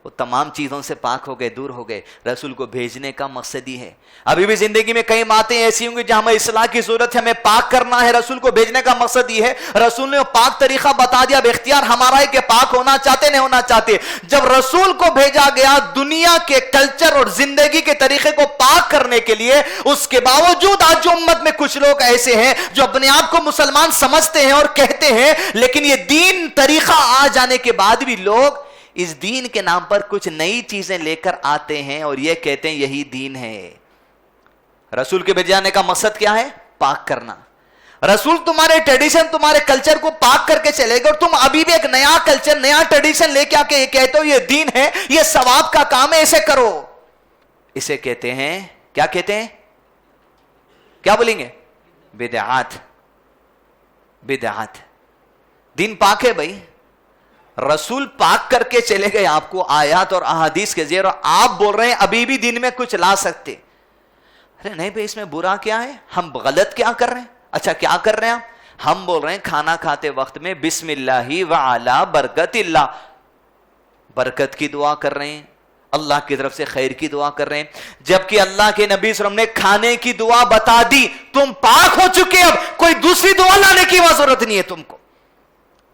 وہ تمام چیزوں سے پاک ہو گئے، دور ہو گئے۔ رسول کو بھیجنے کا مقصد ہی ہے۔ ابھی بھی زندگی میں کئی باتیں ایسی ہوں گی جہاں ہمیں اصلاح کی ضرورت ہے، ہمیں پاک کرنا ہے، رسول کو بھیجنے کا مقصد یہ ہے۔ رسول نے پاک طریقہ بتا دیا، اب اختیار ہمارا ہے کہ پاک ہونا چاہتے نہیں ہونا چاہتے۔ جب رسول کو بھیجا گیا دنیا کے کلچر اور زندگی کے طریقے کو پاک کرنے کے لیے، اس کے باوجود آج جو امت میں کچھ لوگ ایسے ہیں جو اپنے آپ کو مسلمان سمجھتے ہیں اور کہتے ہیں، لیکن یہ دین طریقہ آ جانے کے بعد بھی لوگ اس دین کے نام پر کچھ نئی چیزیں لے کر آتے ہیں اور یہ کہتے ہیں یہی دین ہے۔ رسول کے بھیجانے کا مقصد کیا ہے؟ پاک کرنا۔ رسول تمہارے ٹریڈیشن، تمہارے کلچر کو پاک کر کے چلے گا، اور تم ابھی بھی ایک نیا کلچر، نیا ٹریڈیشن لے کے آ کے یہ کہتے ہو یہ دین ہے، یہ ثواب کا کام ہے، اسے کرو۔ اسے کہتے ہیں، کیا کہتے ہیں؟ کیا بولیں گے؟ بدعات۔ بدعات۔ دین پاک ہے بھائی، رسول پاک کر کے چلے گئے آپ کو آیات اور احادیث کے ذریعے، اور آپ بول رہے ہیں ابھی بھی دین میں کچھ لا سکتے۔ ارے نہیں بھائی، اس میں برا کیا ہے؟ ہم غلط کیا کر رہے ہیں؟ اچھا کیا کر رہے ہیں ہم بول رہے ہیں کھانا کھاتے وقت میں بسم اللہ وعلی برکت اللہ، برکت کی دعا کر رہے ہیں، اللہ کی طرف سے خیر کی دعا کر رہے ہیں، جبکہ اللہ کے نبی صلی اللہ علیہ وسلم نے کھانے کی دعا بتا دی۔ تم پاک ہو چکے، اب کوئی دوسری دعا لانے کی ضرورت نہیں ہے تم کو،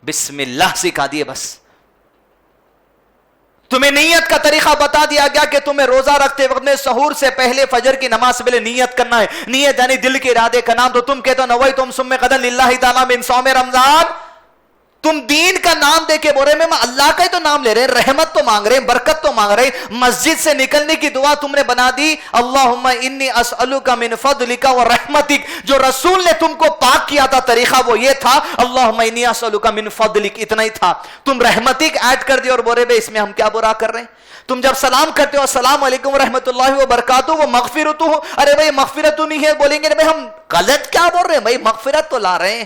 بسم اللہ سکھا دیے بس۔ تمہیں نیت کا طریقہ بتا دیا گیا کہ تمہیں روزہ رکھتے وقت میں سحور سے پہلے فجر کی نماز سے پہلے نیت کرنا ہے۔ نیت یعنی دل کے ارادے کا نام، تو تم کہتے ہو نویتم صم غدا للہ تعالی من صوم رمضان، تم دین کا نام دے کے بول رہے میں اللہ کا ہی تو نام لے رہے ہیں, رحمت تو مانگ رہے ہیں, برکت تو مانگ رہے ہیں. مسجد سے نکلنے کی دعا تم نے بنا دی اللہم انی اسألک من فضلک و رحمتک. جو رسول نے تم کو پاک کیا تھا طریقہ وہ یہ تھا اللہم انی اسألک من فضلک, اتنا ہی تھا. تم رحمتک ایڈ کر دی اور بول رہے بھائی اس میں ہم کیا برا کر رہے ہیں. تم جب سلام کرتے ہو السلام علیکم ورحمۃ اللہ وبرکاتہ وہ مغفرت ہو, ارے بھائی مغفرت تو نہیں ہے, بولیں گے بھائی ہم غلط کیا بول رہے ہیں, بھائی مغفرت تو لا رہے ہیں.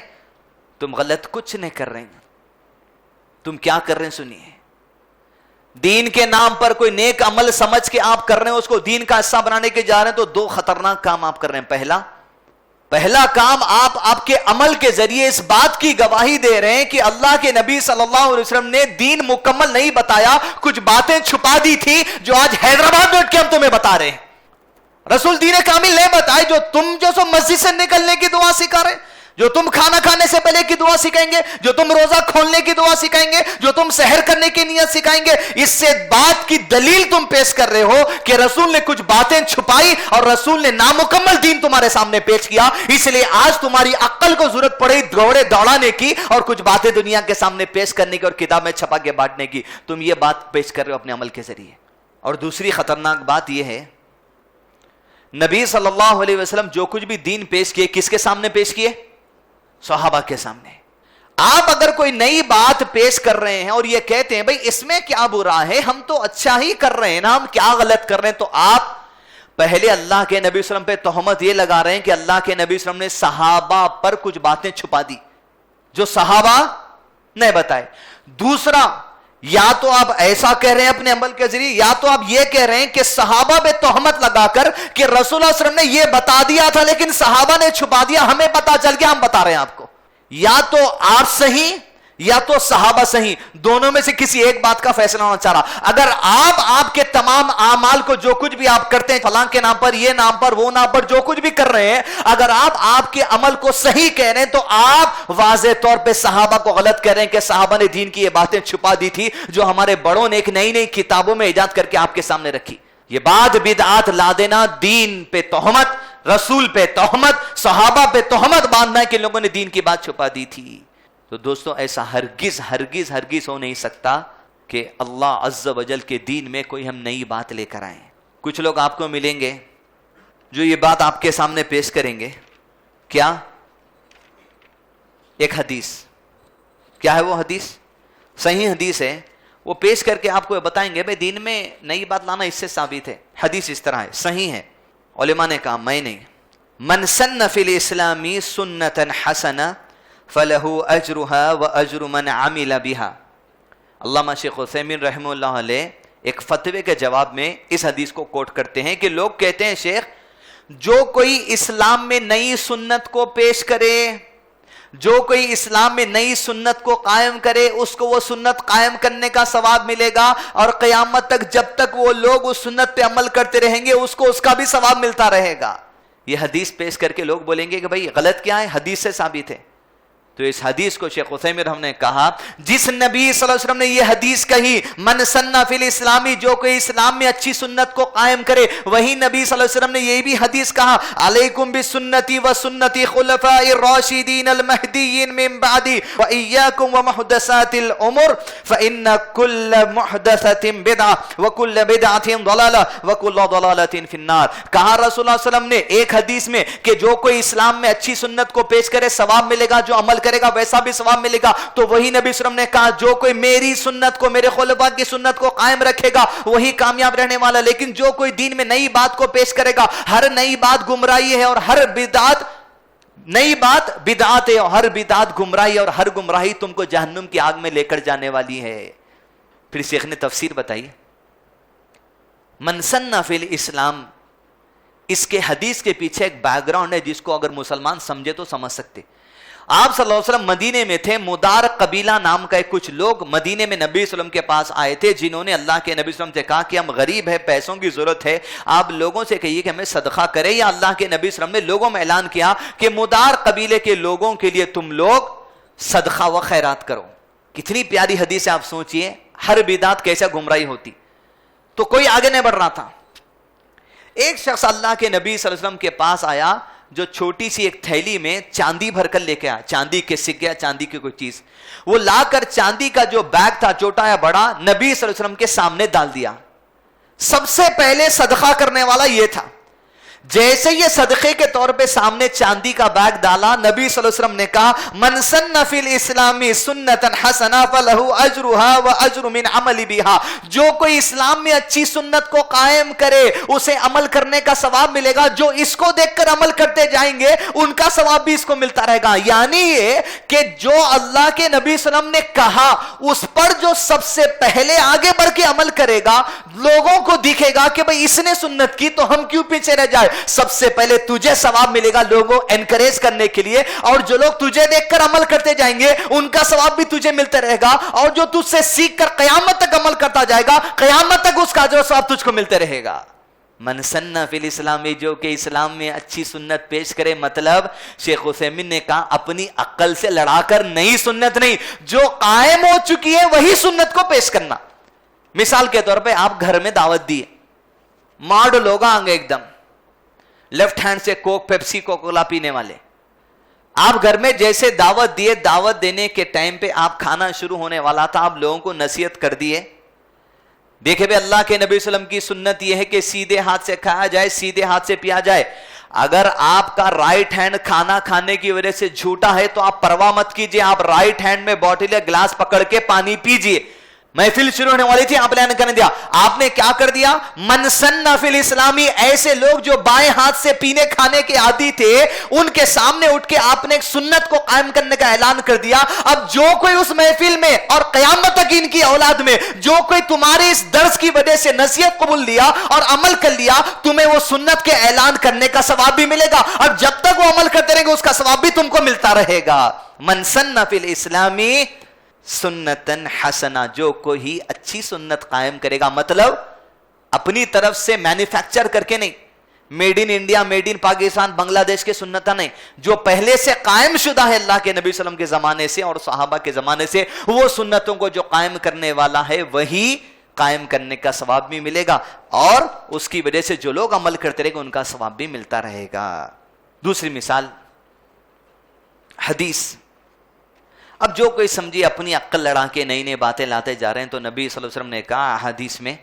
تم غلط کچھ نہیں کر رہے ہیں. تم کیا کر رہے ہیں سنیے. دین کے نام پر کوئی نیک عمل سمجھ کے آپ کر رہے ہیں, اس کو دین کا حصہ بنانے کے جا رہے ہیں, تو دو خطرناک کام آپ کر رہے ہیں. پہلا کام آپ کے عمل کے ذریعے اس بات کی گواہی دے رہے ہیں کہ اللہ کے نبی صلی اللہ علیہ وسلم نے دین مکمل نہیں بتایا, کچھ باتیں چھپا دی تھی جو آج حیدرآباد بیٹھ کے ہم تمہیں بتا رہے ہیں. رسول دین کامل نہیں بتائے, جو تم جو سو مسجد سے نکلنے کی دعا سکھا رہے, جو تم کھانا کھانے سے پہلے کی دعا سکھائیں گے, جو تم روزہ کھولنے کی دعا سکھائیں گے, جو تم سحر کرنے کی نیت سکھائیں گے, اس سے بات کی دلیل تم پیش کر رہے ہو کہ رسول نے کچھ باتیں چھپائی اور رسول نے نامکمل دین تمہارے سامنے پیش کیا. اس لیے آج تمہاری عقل کو ضرورت پڑی دوڑے دوڑانے کی اور کچھ باتیں دنیا کے سامنے پیش کرنے کی اور کتاب میں چھپا کے بانٹنے کی. تم یہ بات پیش کر رہے ہو اپنے عمل کے ذریعے. اور دوسری خطرناک بات یہ ہے, نبی صلی اللہ علیہ وسلم جو کچھ بھی دین پیش کیے کس کے سامنے پیش کیے؟ صحابہ کے سامنے. آپ اگر کوئی نئی بات پیش کر رہے ہیں اور یہ کہتے ہیں بھئی اس میں کیا برا ہے, ہم تو اچھا ہی کر رہے ہیں نا, ہم کیا غلط کر رہے ہیں, تو آپ پہلے اللہ کے نبی صلی اللہ علیہ وسلم پہ تہمت یہ لگا رہے ہیں کہ اللہ کے نبی صلی اللہ علیہ وسلم نے صحابہ پر کچھ باتیں چھپا دی جو صحابہ نے بتائے. دوسرا, یا تو آپ ایسا کہہ رہے ہیں اپنے عمل کے ذریعے, یا تو آپ یہ کہہ رہے ہیں کہ صحابہ پہ تہمت لگا کر کہ رسول اللہ صلی اللہ علیہ وسلم نے یہ بتا دیا تھا لیکن صحابہ نے چھپا دیا, ہمیں پتا چل گیا, ہم بتا رہے ہیں آپ کو. یا تو آپ صحیح یا تو صحابہ صحیح, دونوں میں سے کسی ایک بات کا فیصلہ ہونا چاہ رہا. اگر آپ کے تمام اعمال کو جو کچھ بھی آپ کرتے ہیں فلاں کے نام پر, یہ نام پر, وہ نام پر, جو کچھ بھی کر رہے ہیں, اگر آپ کے عمل کو صحیح کہہ رہے ہیں تو آپ واضح طور پہ صحابہ کو غلط کہہ رہے ہیں کہ صحابہ نے دین کی یہ باتیں چھپا دی تھی جو ہمارے بڑوں نے ایک نئی نئی کتابوں میں ایجاد کر کے آپ کے سامنے رکھی. یہ بات بدعات لا دینا, دین پہ تہمت, رسول پہ تہمت, صحابہ پہ تہمت باندھنا ہے کہ لوگوں نے دین کی بات چھپا دی تھی. تو دوستوں ایسا ہرگز ہرگز ہرگز ہو نہیں سکتا کہ اللہ عز و جل کے دین میں کوئی ہم نئی بات لے کر آئیں. کچھ لوگ آپ کو ملیں گے جو یہ بات آپ کے سامنے پیش کریں گے, کیا ایک حدیث, کیا ہے وہ حدیث, صحیح حدیث ہے, وہ پیش کر کے آپ کو بتائیں گے بھئی دین میں نئی بات لانا اس سے ثابت ہے. حدیث اس طرح ہے, صحیح ہے, علماء نے کہا میں نہیں. من سن فی الاسلام سنتا حسنہ فلہ اجرہا و اجر من عمل بہا. علامہ شیخ عثیمین رحمہ اللہ علیہ ایک فتوے کے جواب میں اس حدیث کو کوٹ کرتے ہیں کہ لوگ کہتے ہیں شیخ جو کوئی اسلام میں نئی سنت کو پیش کرے, جو کوئی اسلام میں نئی سنت کو قائم کرے اس کو وہ سنت قائم کرنے کا ثواب ملے گا, اور قیامت تک جب تک وہ لوگ اس سنت پہ عمل کرتے رہیں گے اس کو اس کا بھی ثواب ملتا رہے گا. یہ حدیث پیش کر کے لوگ بولیں گے کہ بھئی غلط کیا ہے, حدیث سے ثابت ہے. تو اس حدیث کو شیخ عثیمین رحمہ نے کہا جس نبی صلی اللہ علیہ وسلم نے یہ حدیث کہی من سن فی الاسلامی, جو کوئی اسلام میں اچھی سنت کو قائم کرے, وہی نبی صلی اللہ علیہ وسلم نے یہ بھی حدیث کہا علیکم بسنتی و سنتی خلفاء الراشدین المہدیین من بعدی و ایاکم ومحدثات الامور فإن کل محدثت بدعہ وکل بدعت ضلالہ وکل ضلالت فی النار. کہا رسول اللہ صلی اللہ علیہ وسلم نے ایک حدیث میں کہ جو کوئی اسلام میں اچھی سنت کو پیش کرے ثواب ملے گا, جو عمل کرے گا ویسا بھی ثواب ملے گا. تو وہی نبی صلی اللہ علیہ وسلم نے کہا جو کوئی میری سنت کو, میرے خلفاء کی سنت کو قائم رکھے گا وہی کامیاب رہنے والا, لیکن جو کوئی دین میں نئی بات کو پیش کرے گا, ہر نئی بات گمراہی ہے اور ہر بدعت, نئی بات بدعت ہے اور ہر بدعت گمراہی, اور ہر گمراہی تم کو جہنم کی آگ میں لے کر جانے والی ہے. پھر شیخ نے تفسیر بتائی من سن فی الاسلام, اس کے حدیث کے پیچھے ایک بیک گراؤنڈ ہے جس کو اگر مسلمان سمجھے تو سمجھ سکتے. آپ صلی اللہ علیہ وسلم مدینے میں تھے, مدار قبیلہ نام کا کچھ لوگ مدینے میں نبی صلی اللہ علیہ وسلم کے پاس آئے تھے جنہوں نے اللہ کے نبی صلی اللہ علیہ وسلم سے کہا کہ ہم غریب ہیں, پیسوں کی ضرورت ہے, آپ لوگوں سے کہیے کہ ہمیں صدقہ کرے. یا اللہ کے نبی صلی اللہ علیہ وسلم نے لوگوں میں اعلان کیا کہ مدار قبیلے کے لوگوں کے لیے تم لوگ صدقہ و خیرات کرو. کتنی پیاری حدیث ہے, آپ سوچئے ہر بدعت کیسے گمراہی ہوتی. تو کوئی آگے نہیں بڑھ رہا تھا. ایک شخص اللہ کے نبی صلی اللہ علیہ وسلم کے پاس آیا, جو چھوٹی سی ایک تھیلی میں چاندی بھر کر لے کے آیا, چاندی کے سکے, چاندی کی کوئی چیز, وہ لا کر چاندی کا جو بیگ تھا چھوٹا یا بڑا نبی صلی اللہ علیہ وسلم کے سامنے ڈال دیا. سب سے پہلے صدقہ کرنے والا یہ تھا. جیسے یہ صدقے کے طور پہ سامنے چاندی کا بیگ ڈالا, نبی صلی اللہ علیہ وسلم نے کہا من سن فی الاسلام سنتا حسنہ فلہ اجرہا واجر من عمل بہا, جو کوئی اسلام میں اچھی سنت کو قائم کرے اسے عمل کرنے کا ثواب ملے گا, جو اس کو دیکھ کر عمل کرتے جائیں گے ان کا ثواب بھی اس کو ملتا رہے گا. یعنی یہ کہ جو اللہ کے نبی صلی اللہ علیہ وسلم نے کہا اس پر جو سب سے پہلے آگے بڑھ کے عمل کرے گا, لوگوں کو دکھے گا کہ بھئی اس نے سنت کی تو ہم کیوں پیچھے رہ جائے, سب سے پہلے تجھے ثواب ملے گا لوگوں انکریج کرنے کے لیے, اور جو لوگ تجھے دیکھ کر عمل کرتے جائیں گے ان کا ثواب بھی تجھے ملتا رہے گا, اور جو تجھ سے سیکھ کر قیامت تک عمل کرتا جائے گا قیامت تک اس کا اجر و ثواب تجھ کو ملتے رہے گا. من سن فی الاسلام, جو کہ اسلام میں اچھی سنت پیش کرے, مطلب شیخ عثیمین نے کہا اپنی عقل سے لڑا کر نئی سنت نہیں, جو قائم ہو چکی ہے وہی سنت کو پیش کرنا. مثال کے طور پہ آپ گھر میں دعوت دیے, مارڈ لوگ آئیں گے ایک دم لیفٹ ہینڈ سے کوک پیپسی کوکولا پینے والے, آپ گھر میں جیسے دعوت دیے, دعوت دینے کے ٹائم پہ آپ کھانا شروع ہونے والا تھا, آپ لوگوں کو نصیحت کر دیے, دیکھے بھئی اللہ کے نبی صلی اللہ علیہ وسلم کی سنت یہ ہے کہ سیدھے ہاتھ سے کھایا جائے, سیدھے ہاتھ سے پیا جائے. اگر آپ کا رائٹ ہینڈ کھانا کھانے کی وجہ سے جھوٹا ہے تو آپ پرواہ مت کیجئے, آپ رائٹ ہینڈ میں بوٹل یا گلاس پکڑ کے پانی پیجئے. محفل شروع ہونے والی تھی, آپ نے کرنے دیا, آپ نے کیا کر دیا, من سن فی الاسلامی, ایسے لوگ جو بائیں ہاتھ سے پینے کھانے کے عادی تھے ان کے سامنے اٹھ کے آپ نے ایک سنت کو قائم کرنے کا اعلان کر دیا. اب جو کوئی اس محفل میں اور قیامت تک ان کی اولاد میں جو کوئی تمہارے اس درس کی وجہ سے نصیحت قبول لیا اور عمل کر لیا, تمہیں وہ سنت کے اعلان کرنے کا ثواب بھی ملے گا, اور جب تک وہ عمل کرتے رہیں گے اس کا ثواب بھی تم کو ملتا رہے گا. من سن فی الاسلامی سنتن حسنہ, جو کوئی اچھی سنت قائم کرے گا, مطلب اپنی طرف سے مینوفیکچر کر کے نہیں, made in India, made in Pakistan, Bangladesh کے سنتیں نہیں, جو پہلے سے قائم شدہ ہے اللہ کے نبی صلی اللہ علیہ وسلم کے زمانے سے اور صحابہ کے زمانے سے, وہ سنتوں کو جو قائم کرنے والا ہے وہی قائم کرنے کا ثواب بھی ملے گا, اور اس کی وجہ سے جو لوگ عمل کرتے رہے گا ان کا ثواب بھی ملتا رہے گا. دوسری مثال حدیث. اب جو کوئی سمجھے اپنی عقل لڑا کے نئی نئی باتیں لاتے جا رہے ہیں, تو نبی صلی اللہ علیہ وسلم نے کہا حدیث میں,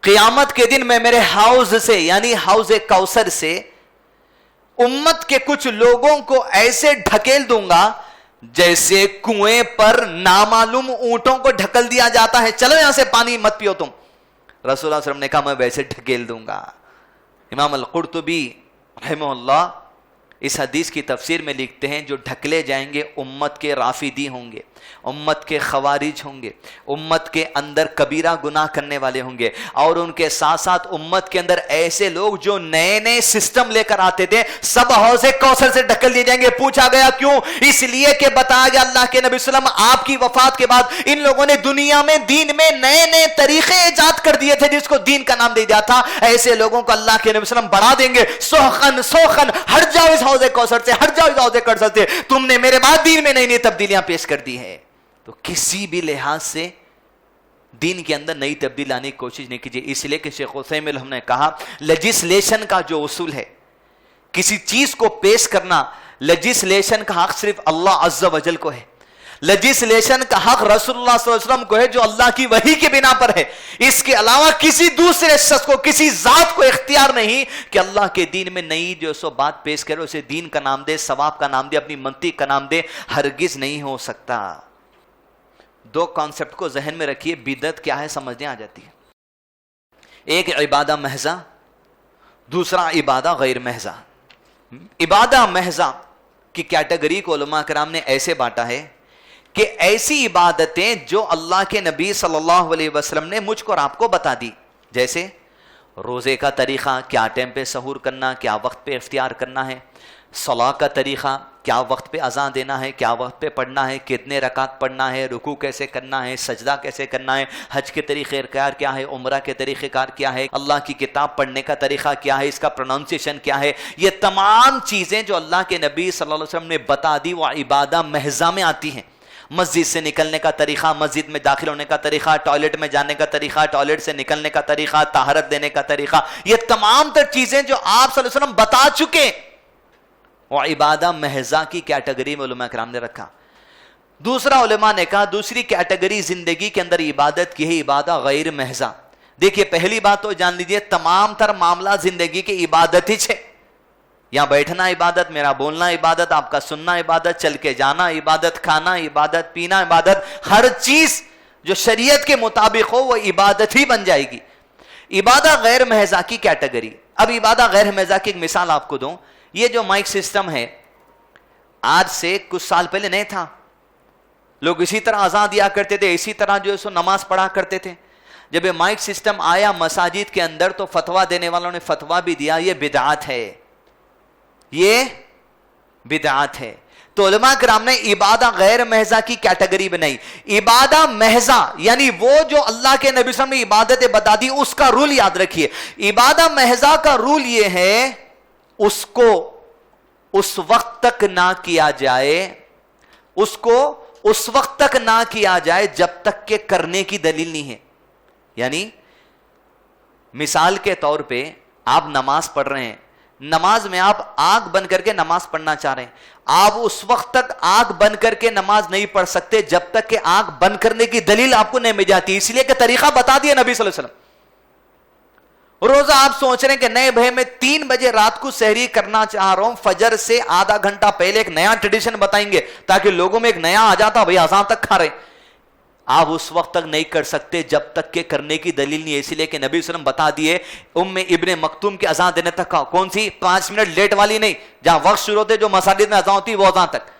قیامت کے دن میں میرے حوض سے یعنی حوض کوثر سے امت کے کچھ لوگوں کو ایسے ڈھکیل دوں گا جیسے کنویں پر نامعلوم اونٹوں کو ڈھکل دیا جاتا ہے, چلو یہاں سے پانی مت پیو تم. رسول اللہ صلی اللہ علیہ وسلم نے کہا میں ویسے ڈھکیل دوں گا. امام القرطبی رحمہ اللہ اس حدیث کی تفسیر میں لکھتے ہیں, جو ڈھکلے جائیں گے امت کے رافضی ہوں گے, امت کے خوارج ہوں گے, امت کے اندر کبیرہ گناہ کرنے والے ہوں گے, اور ان کے ساتھ ساتھ امت کے اندر ایسے لوگ جو نئے نئے سسٹم لے کر آتے تھے, سب حوض کوثر سے ڈھکل دیے جائیں گے. پوچھا گیا کیوں؟ اس لیے کہ بتایا گیا اللہ کے نبی صلی اللہ علیہ وسلم آپ کی وفات کے بعد ان لوگوں نے دنیا میں دین میں نئے نئے طریقے ایجاد کر دیے تھے جس کو دین کا نام دے دیا تھا. ایسے لوگوں کو اللہ کے نبی صلی اللہ علیہ وسلم بڑھا دیں گے, سوخن سوخن ہٹ جاؤ اس حوض کوثر سے, ہٹ جاؤ اس حوض کوثر سے, تم نے میرے بعد دین میں نئی نئی تبدیلیاں پیش کر دی ہے. تو کسی بھی لحاظ سے دین کے اندر نئی تبدیلی لانے کی کوشش نہیں کیجیے. اس لیے کہ شیخ عثیمین ہم نے کہا لیجسلیشن کا جو اصول ہے, کسی چیز کو پیش کرنا, لیجسلیشن کا حق صرف اللہ عز و جل کو ہے, لیجسلیشن کا حق رسول اللہ صلی اللہ علیہ وسلم کو ہے جو اللہ کی وحی کے بنا پر ہے. اس کے علاوہ کسی دوسرے شخص کو, کسی ذات کو اختیار نہیں کہ اللہ کے دین میں نئی جو سو بات پیش کرے اسے دین کا نام دے, ثواب کا نام دے, اپنی منطق کا نام دے, ہرگز نہیں ہو سکتا. دو کانسیپٹ کو ذہن میں رکھیے, بدعت کیا ہے سمجھنے آ جاتی ہے. ایک عبادہ محضہ, دوسرا عبادہ غیر محضہ. عبادہ محضہ کی کیٹیگری کو علماء کرام نے ایسے بانٹا ہے کہ ایسی عبادتیں جو اللہ کے نبی صلی اللہ علیہ وسلم نے مجھ کو اور آپ کو بتا دی, جیسے روزے کا طریقہ, کیا ٹائم پہ سحور کرنا, کیا وقت پہ افطار کرنا ہے, صلاح کا طریقہ, کیا وقت پہ اذان دینا ہے, کیا وقت پہ پڑھنا ہے, کتنے رکعت پڑھنا ہے, رکوع کیسے کرنا ہے, سجدہ کیسے کرنا ہے, حج کے طریقہ کار کیا ہے, عمرہ کے طریقہ کار کیا ہے, اللہ کی کتاب پڑھنے کا طریقہ کیا ہے, اس کا پروننسیشن کیا ہے. یہ تمام چیزیں جو اللہ کے نبی صلی اللہ علیہ وسلم نے بتا دی وہ عبادہ محضہ میں آتی ہیں. مسجد سے نکلنے کا طریقہ, مسجد میں داخل ہونے کا طریقہ, ٹوائلٹ میں جانے کا طریقہ, ٹوائلٹ سے نکلنے کا طریقہ, طہارت دینے کا طریقہ, یہ تمام تر چیزیں جو آپ صلی اللہ علیہ وسلم بتا چکے اور عبادہ محضہ کی کیٹیگری میں علماء کرام نے رکھا. دوسرا علماء نے کہا دوسری کیٹیگری زندگی کے اندر عبادت کی ہے عبادہ غیر محضہ. دیکھیے پہلی بات تو جان لیجئے تمام تر معاملہ زندگی کی عبادت ہی ہے. یہاں بیٹھنا عبادت, میرا بولنا عبادت, آپ کا سننا عبادت, چل کے جانا عبادت, کھانا عبادت, پینا عبادت, ہر چیز جو شریعت کے مطابق ہو وہ عبادت ہی بن جائے گی. عبادہ غیر محضہ کی کیٹیگری. اب عبادہ غیر محضہ کی ایک مثال آپ کو دوں. یہ جو مائک سسٹم ہے آج سے کچھ سال پہلے نہیں تھا. لوگ اسی طرح اذان دیا کرتے تھے, اسی طرح جو ہے سو نماز پڑھا کرتے تھے. جب یہ مائک سسٹم آیا مساجد کے اندر تو فتویٰ دینے والوں نے فتویٰ بھی دیا یہ بدعت ہے, یہ بدعت ہے. تو علماء کرام نے عبادہ غیر محضہ کی کیٹیگری بنائی. عبادہ محضہ یعنی وہ جو اللہ کے نبی صلی اللہ علیہ وسلم نے عبادت بتا دی, اس کا رول یاد رکھیے. عبادہ محضہ کا رول یہ ہے اس کو اس وقت تک نہ کیا جائے, اس کو اس وقت تک نہ کیا جائے جب تک کہ کرنے کی دلیل نہیں ہے. یعنی مثال کے طور پہ آپ نماز پڑھ رہے ہیں, نماز میں آپ آنکھ بند کر کے نماز پڑھنا چاہ رہے ہیں, آپ اس وقت تک آنکھ بند کر کے نماز نہیں پڑھ سکتے جب تک کہ آنکھ بند کرنے کی دلیل آپ کو نہیں مل جاتی. اس لیے کہ طریقہ بتا دیا نبی صلی اللہ علیہ وسلم. روزہ آپ سوچ رہے ہیں کہ نہیں بھائی میں 3 بجے رات کو سحری کرنا چاہ رہا ہوں, فجر سے آدھا گھنٹہ پہلے ایک نیا ٹریڈیشن بتائیں گے تاکہ لوگوں میں ایک نیا آ جاتا بھائی اذان تک کھا رہے. آپ اس وقت تک نہیں کر سکتے جب تک کہ کرنے کی دلیل نہیں ہے. اسی لیے کہ نبی صلی اللہ علیہ وسلم بتا دیے ابن مکتوم کی اذان دینے تک کا, کون سی 5 منٹ لیٹ والی نہیں, جہاں وقت شروع ہوتے جو مساجد میں اذان ہوتی وہ اذان تک.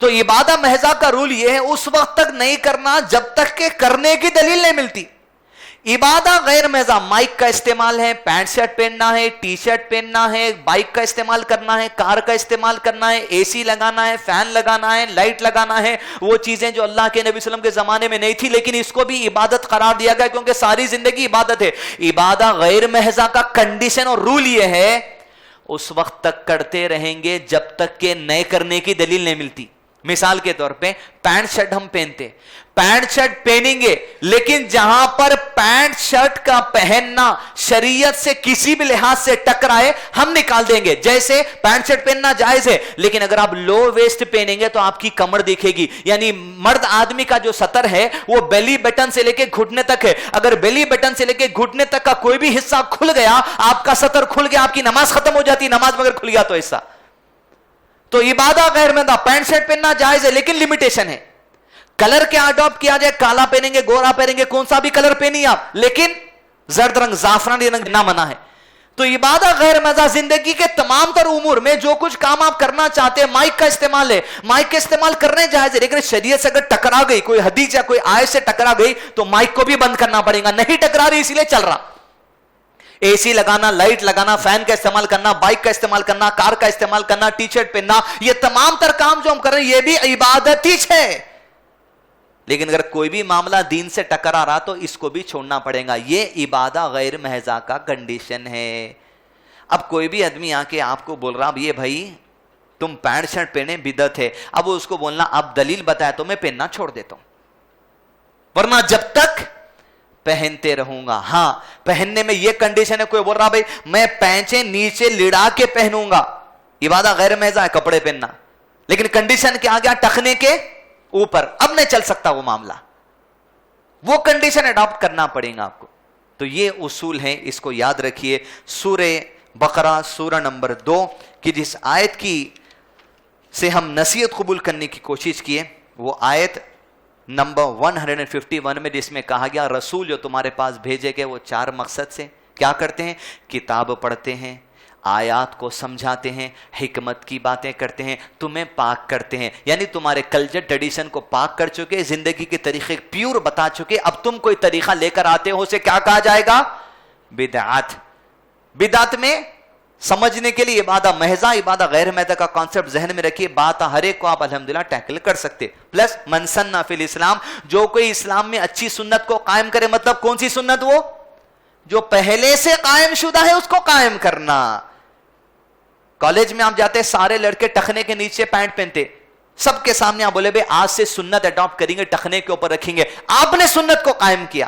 تو عبادہ محضہ کا رول یہ ہے اس وقت تک نہیں کرنا جب تک کہ کرنے کی دلیل نہیں ملتی. عبادہ غیر محضہ مائک کا استعمال ہے, پینٹ شرٹ پہننا ہے, ٹی شرٹ پہننا ہے, بائک کا استعمال کرنا ہے, کار کا استعمال کرنا ہے, اے سی لگانا ہے, فین لگانا ہے, لائٹ لگانا ہے, وہ چیزیں جو اللہ کے نبی صلی اللہ علیہ وسلم کے زمانے میں نہیں تھی لیکن اس کو بھی عبادت قرار دیا گیا کیونکہ ساری زندگی عبادت ہے. عبادہ غیر محضہ کا کنڈیشن اور رول یہ ہے اس وقت تک کرتے رہیں گے جب تک کہ نئے کرنے کی دلیل نہیں ملتی. مثال کے طور پہ پینٹ شرٹ ہم پہنتے, پینٹ شرٹ پہنیں گے لیکن جہاں پر پینٹ شرٹ کا پہننا شریعت سے کسی بھی لحاظ سے ٹکرائے ہم نکال دیں گے. جیسے پینٹ شرٹ پہننا جائز ہے لیکن اگر آپ لو ویسٹ پہنیں گے تو آپ کی کمر دکھے گی. یعنی مرد آدمی کا جو سطر ہے وہ بیلی بٹن سے لے کے گھٹنے تک ہے. اگر بیلی بٹن سے لے کے گھٹنے تک کا کوئی بھی حصہ کھل گیا, آپ کا سطر کھل گیا, آپ کی نماز ختم ہو جاتی. نماز میں اگر کھل گیا تو حصہ. تو عبادہ غیر محضہ پینٹ شرٹ پہننا جائز ہے لیکن لمیٹیشن ہے. کلر کیا اڈاپٹ کیا جائے, کالا پہنیں گے, گورا پہنیں گے, کون سا بھی کلر پہنیے آپ, لیکن زرد رنگ زعفرانی رنگ نہ منع ہے. تو عبادہ غیر محضہ زندگی کے تمام تر امور میں جو کچھ کام آپ کرنا چاہتے ہیں, مائک کا استعمال ہے, مائک کا استعمال کرنے جائز ہے لیکن شریعت سے اگر ٹکرا گئی, کوئی حدیث یا کوئی آیت سے ٹکرا گئی تو مائک کو بھی بند کرنا پڑے گا. نہیں ٹکرا رہی اسی لیے چل رہا. اے سی لگانا, لائٹ لگانا, فین کا استعمال کرنا, بائک کا استعمال کرنا, کار کا استعمال کرنا, ٹی شرٹ پہننا, یہ تمام تر کام جو ہم کر رہے ہیں یہ بھی عبادت ہی ہے. لیکن اگر کوئی بھی معاملہ دین سے ٹکرا رہا تو اس کو بھی چھوڑنا پڑے گا. یہ عبادہ غیر محضہ کا کنڈیشن ہے. اب کوئی بھی آدمی آ کے آپ کو بول رہا اب یہ بھائی تم پینٹ شرٹ پہنے بدعت ہے, اب اس کو بولنا اب دلیل بتایا تو میں پہننا چھوڑ دیتا ہوں, ورنہ جب تک پہنتے رہوں گا. ہاں پہننے میں یہ کنڈیشن ہے, کوئی بول رہا بھائی میں پینچیں نیچے لڑا کے پہنوں گا, عبادہ غیر محضہ ہے کپڑے پہننا, لیکن کنڈیشن کیا آ گیا ٹخنے کے اوپر, اب نہیں چل سکتا وہ معاملہ, وہ کنڈیشن اڈاپٹ کرنا پڑے گا آپ کو. تو یہ اصول ہیں, اس کو یاد رکھیے. سورہ بقرہ سورہ نمبر 2 کی جس آیت کی سے ہم نصیحت قبول کرنے کی کوشش کیے وہ آیت نمبر 151 میں جس میں کہا گیا رسول جو تمہارے پاس بھیجے گئے وہ 4 مقصد سے کیا کرتے ہیں, کتاب پڑھتے ہیں, آیات کو سمجھاتے ہیں, حکمت کی باتیں کرتے ہیں, تمہیں پاک کرتے ہیں. یعنی تمہارے کلچر ٹریڈیشن کو پاک کر چکے, زندگی کے طریقے پیور بتا چکے, اب تم کوئی طریقہ لے کر آتے ہو اسے کیا کہا جائے گا, بدعت. بدعت میں سمجھنے کے لیے عبادہ محضہ عبادہ غیر محضہ کا کانسیپٹ ذہن میں رکھیے. بات ہر ایک کو آپ الحمدللہ ٹیکل کر سکتے. پلس من سنّ فی الاسلام, جو کوئی اسلام میں اچھی سنت کو قائم کرے, مطلب کون سی سنت, وہ جو پہلے سے قائم شدہ ہے اس کو قائم کرنا. کالج میں آپ جاتے سارے لڑکے ٹخنے کے نیچے پینٹ پہنتے, سب کے سامنے آپ بولے بھائی آج سے سنت اڈاپٹ کریں گے, ٹخنے کے اوپر رکھیں گے. آپ نے سنت کو قائم کیا,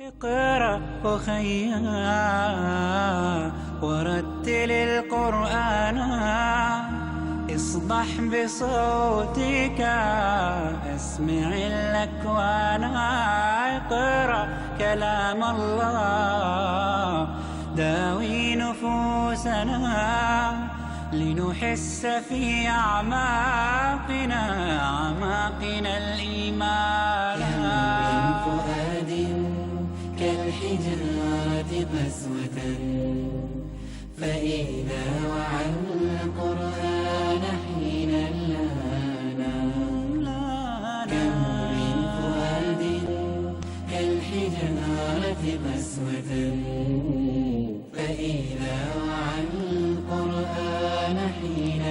اقرأ أخيا ورتل القرآن اصبح بصوتك اسمع الأكوان. اقرأ كلام الله داوي نفوسنا لنحس في أعماقنا الإيمان. من فؤاد كالحجارة قسوة فإذا وعى القرآن حين لانا. كم من فؤاد كالحجارة قسوة فإذا وعى القرآن حين